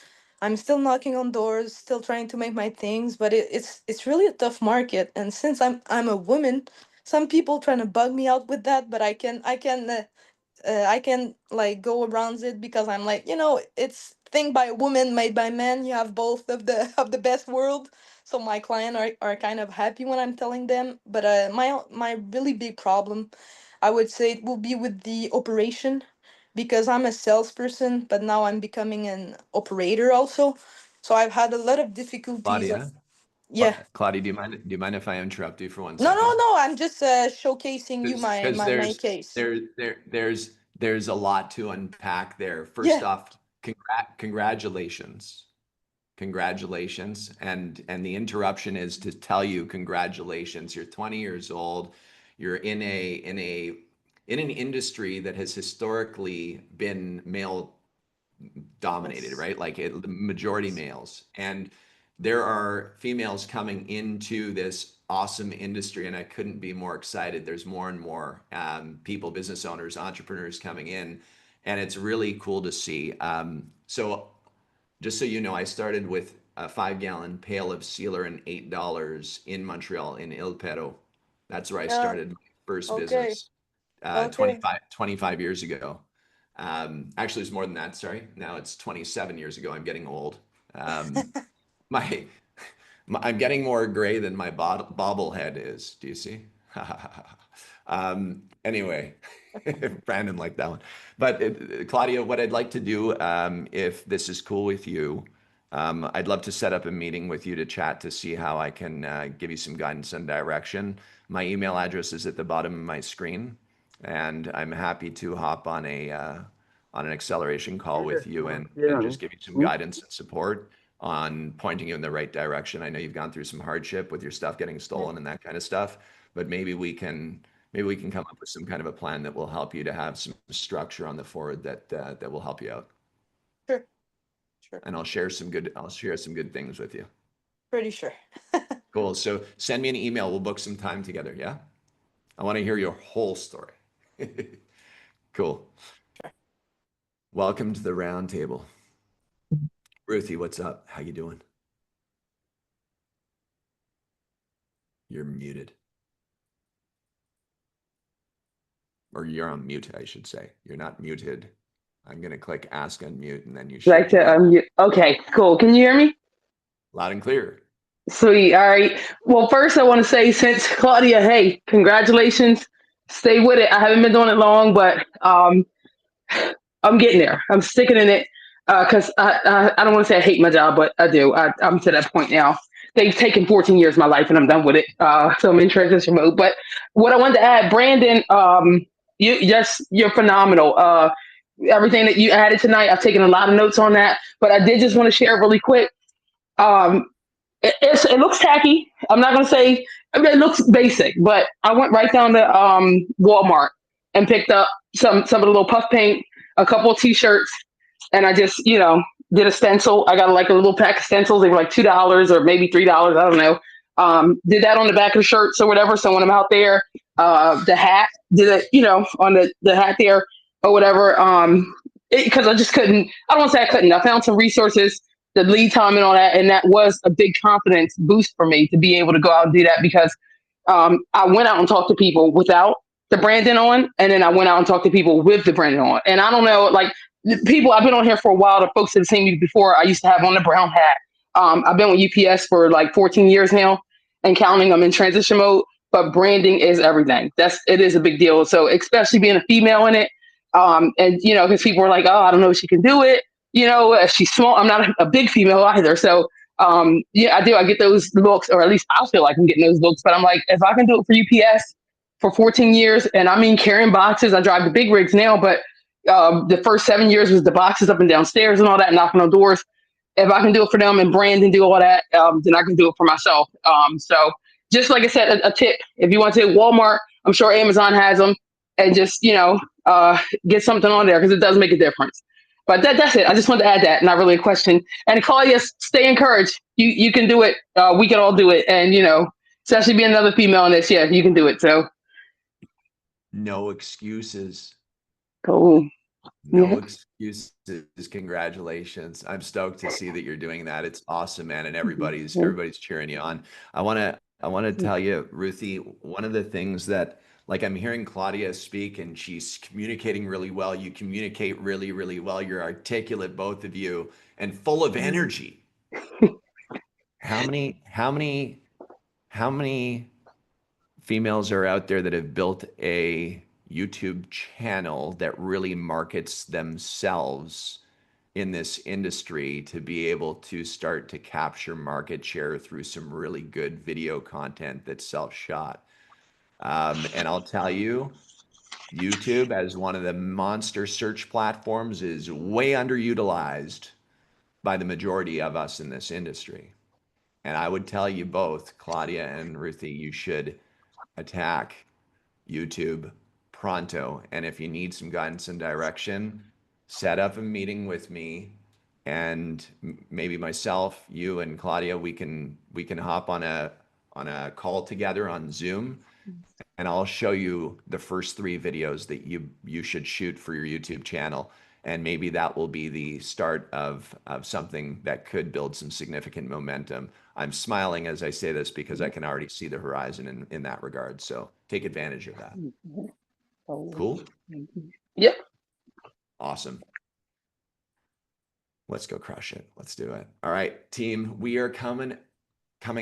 I'm still knocking on doors, still trying to make my things, but it's really a tough market. And since I'm a woman, some people trying to bug me out with that, but I can like go around it because I'm like, it's thing by woman, made by men. You have both of the of the best world. So my client are kind of happy when I'm telling them. But my really big problem, I would say, it will be with the operation, because I'm a salesperson, but now I'm becoming an operator also. So I've had a lot of difficulties of, Claudia, yeah. Claudia, do you mind if I interrupt you for one No, no, second? no. I'm just showcasing you Because my case. there's a lot to unpack there. First Yeah. off, congratulations. Congratulations. And the interruption is to tell you congratulations. You're 20 years old. You're in an industry that has historically been male dominated, Yes. right? Like the majority males. And there are females coming into this awesome industry, and I couldn't be more excited. There's more and more people, business owners, entrepreneurs coming in, and it's really cool to see. So just so you know, I started with a 5-gallon pail of sealer and $8 in Montreal in Il Perro. That's where I Yeah. started my first Okay. business Okay. 25 years ago. Actually, it's more than that. Sorry. Now it's 27 years ago. I'm getting old. My, I'm getting more gray than my bobblehead is. Do you see? Anyway, Brandon liked that one. But Claudia, what I'd like to do, if this is cool with you, I'd love to set up a meeting with you to chat to see how I can give you some guidance and direction. My email address is at the bottom of my screen, and I'm happy to hop on an acceleration call with you and just give you some guidance and support on pointing you in the right direction. I know you've gone through some hardship with your stuff getting stolen and that kind of stuff, but maybe we can come up with some kind of a plan that will help you to have some structure on the forward that will help you out. Sure. Sure. And I'll share some good things with you. Pretty sure. Cool. So send me an email. We'll book some time together. Yeah. I want to hear your whole story. Cool. Sure. Welcome to the round table. Ruthie, what's up? How you doing? You're muted. Or you're on mute, I should say. You're not muted. I'm going to click ask unmute and then you should Like be to unmute. Okay, cool. Can you hear me? loud and clear. Sweet. All right. Well, first I want to say, since Claudia, hey, congratulations. Stay with it. I haven't been doing it long, but I'm getting there. I'm sticking in it because I don't want to say I hate my job, but I do. I'm to that point now. They've taken 14 years of my life, and I'm done with it. So I'm in transition mode. But what I wanted to add, Brandon, you're phenomenal. Everything that you added tonight, I've taken a lot of notes on that. But I did just want to share really quick. Um, it looks tacky. I'm not gonna say. I mean, it looks basic, but I went right down to Walmart and picked up some of the little puff paint, a couple of t-shirts, and I just did a stencil. I got like a little pack of stencils. They were like $2 or maybe $3. I don't know. Did that on the back of the shirts or whatever. So when I'm out there, the hat did it, on the hat there or whatever. Because I just couldn't. I don't want to say I couldn't. I found some resources, the lead time and all that, and that was a big confidence boost for me to be able to go out and do that because I went out and talked to people without the branding on, and then I went out and talked to people with the branding on. And I don't know, like people, I've been on here for a while. The folks that have seen me before, I used to have on the brown hat. I've been with UPS for like 14 years now and counting. I'm in transition mode, but branding is everything. It is a big deal. So especially being a female in it, and because people were like, oh, I don't know if she can do it. She's small. I'm not a big female either. So, I do. I get those looks, or at least I feel like I'm getting those looks. But I'm like, if I can do it for UPS for 14 years, and I mean carrying boxes, I drive the big rigs now, but the first 7 years was the boxes up and downstairs and all that, knocking on doors. If I can do it for them and brand and do all that, then I can do it for myself. So just like I said, a tip, if you want to Walmart, I'm sure Amazon has them, and just, get something on there because it does make a difference. But that's it. I just wanted to add that, not really a question. And Claudia, stay encouraged. You can do it. We can all do it. And, especially being another female in this, yeah, you can do it. So. No excuses. Cool. No excuses. Congratulations. I'm stoked to see that you're doing that. It's awesome, man. And everybody's cheering you on. I want I want to tell you, Ruthie, one of the things that, like, I'm hearing Claudia speak and she's communicating really well. You communicate really, really well. You're articulate, both of you, and full of energy. How many females are out there that have built a YouTube channel that really markets themselves in this industry to be able to start to capture market share through some really good video content that's self-shot? And I'll tell you, YouTube as one of the monster search platforms is way underutilized by the majority of us in this industry. And I would tell you both, Claudia and Ruthie, you should attack YouTube pronto. And if you need some guidance and direction, set up a meeting with me, and maybe myself, you and Claudia, we can hop on a call together on Zoom, and I'll show you the first 3 videos that you should shoot for your YouTube channel. And maybe that will be the start of something that could build some significant momentum. I'm smiling as I say this because I can already see the horizon in that regard. So take advantage of that. Cool? Yep. Awesome. Let's go crush it. Let's do it. All right, team, we are coming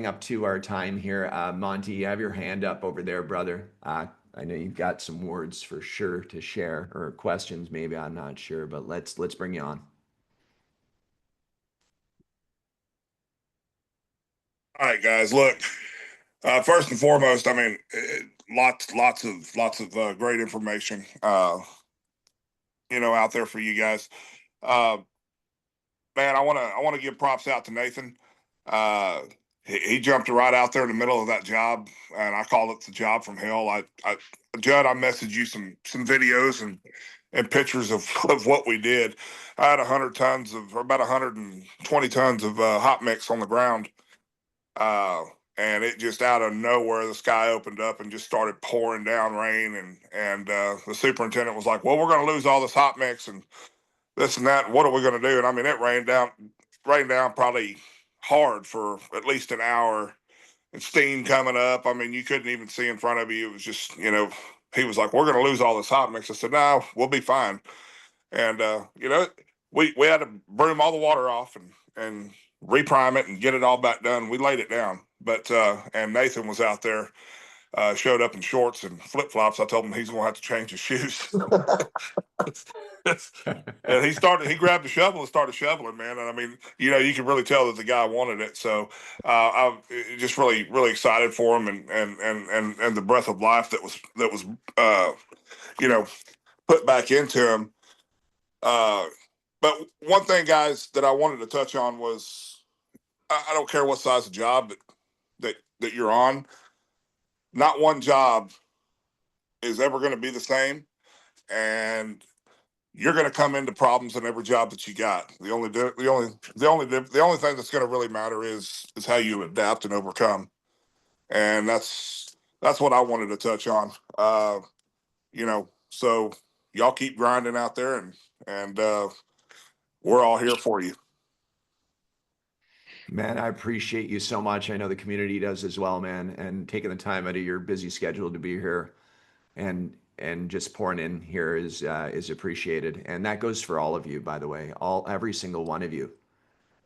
up to our time here. Monty, you have your hand up over there, brother. I know you've got some words for sure to share, or questions maybe, I'm not sure, but let's bring you on. All right, guys, look, first and foremost, I mean, lots of great information, out there for you guys. Man, I want to give props out to Nathan. He jumped right out there in the middle of that job, and I call it the job from hell. Judd, I messaged you some videos and pictures of what we did. I had about 120 tons of hot mix on the ground. And it just out of nowhere, the sky opened up and just started pouring down rain. And the superintendent was like, well, we're going to lose all this hot mix and this and that. What are we going to do? And I mean, it rained down probably hard for at least an hour, and steam coming up. I mean, you couldn't even see in front of you. It was just, he was like, we're going to lose all this hot mix. I said, no, we'll be fine. And, we had to broom all the water off and reprime it and get it all back done. We laid it down, but, and Nathan was out there, showed up in shorts and flip flops. I told him he's going to have to change his shoes. And he grabbed the shovel and started shoveling, man. And I mean, you can really tell that the guy wanted it. So, I'm just really, really excited for him and the breath of life that was, put back into him. But one thing, guys, that I wanted to touch on was, I don't care what size of job that you're on. Not one job is ever going to be the same, and you're going to come into problems in every job that you got. The only thing that's going to really matter is how you adapt and overcome, and that's what I wanted to touch on. So y'all keep grinding out there, and we're all here for you. Man, I appreciate you so much. I know the community does as well, man, and taking the time out of your busy schedule to be here and just pouring in here is appreciated. And that goes for all of you, by the way, every single one of you,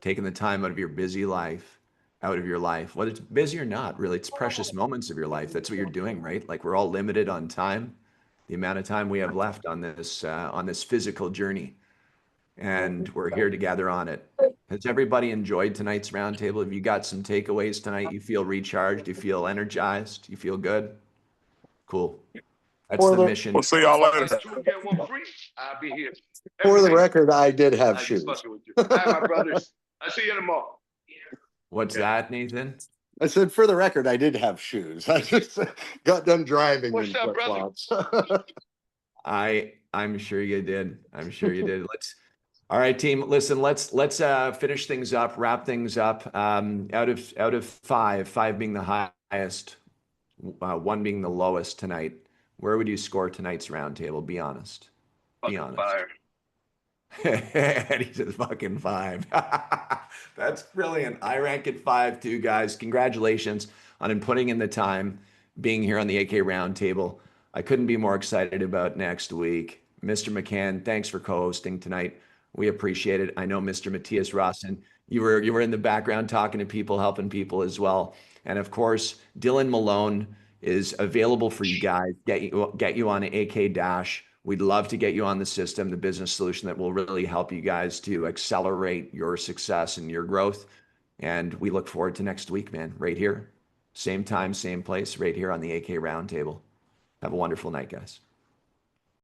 taking the time out of your busy life, whether it's busy or not, really, it's precious moments of your life. That's what you're doing, right? Like, we're all limited on time, the amount of time we have left on this physical journey, and we're here together on it. Has everybody enjoyed tonight's roundtable? Have you got some takeaways tonight? You feel recharged? You feel energized? You feel good? Cool. That's the mission. We'll see y'all later. I'll be here. For the record, I did have shoes. Hi, my brothers. I'll see you tomorrow. What's that, Nathan? I said, for the record, I did have shoes. I just got done driving in What's up, brother? flip-flops. I'm sure you did. All right, team. Listen, let's finish things up, wrap things up. Out of five being the highest, one being the lowest tonight, where would you score tonight's roundtable? Be honest. Be honest. Fire. And he says fucking 5. That's brilliant. I rank it 5 too, guys. Congratulations on putting in the time, being here on the AK Roundtable. I couldn't be more excited about next week. Mr. McCann, thanks for co-hosting tonight. We appreciate it. I know Mr. Matthias Rossen, you were in the background talking to people, helping people as well. And of course, Dylan Malone is available for you guys. Get you on AK Dash. We'd love to get you on the system, the business solution that will really help you guys to accelerate your success and your growth. And we look forward to next week, man, right here. Same time, same place, right here on the AK Roundtable. Have a wonderful night, guys.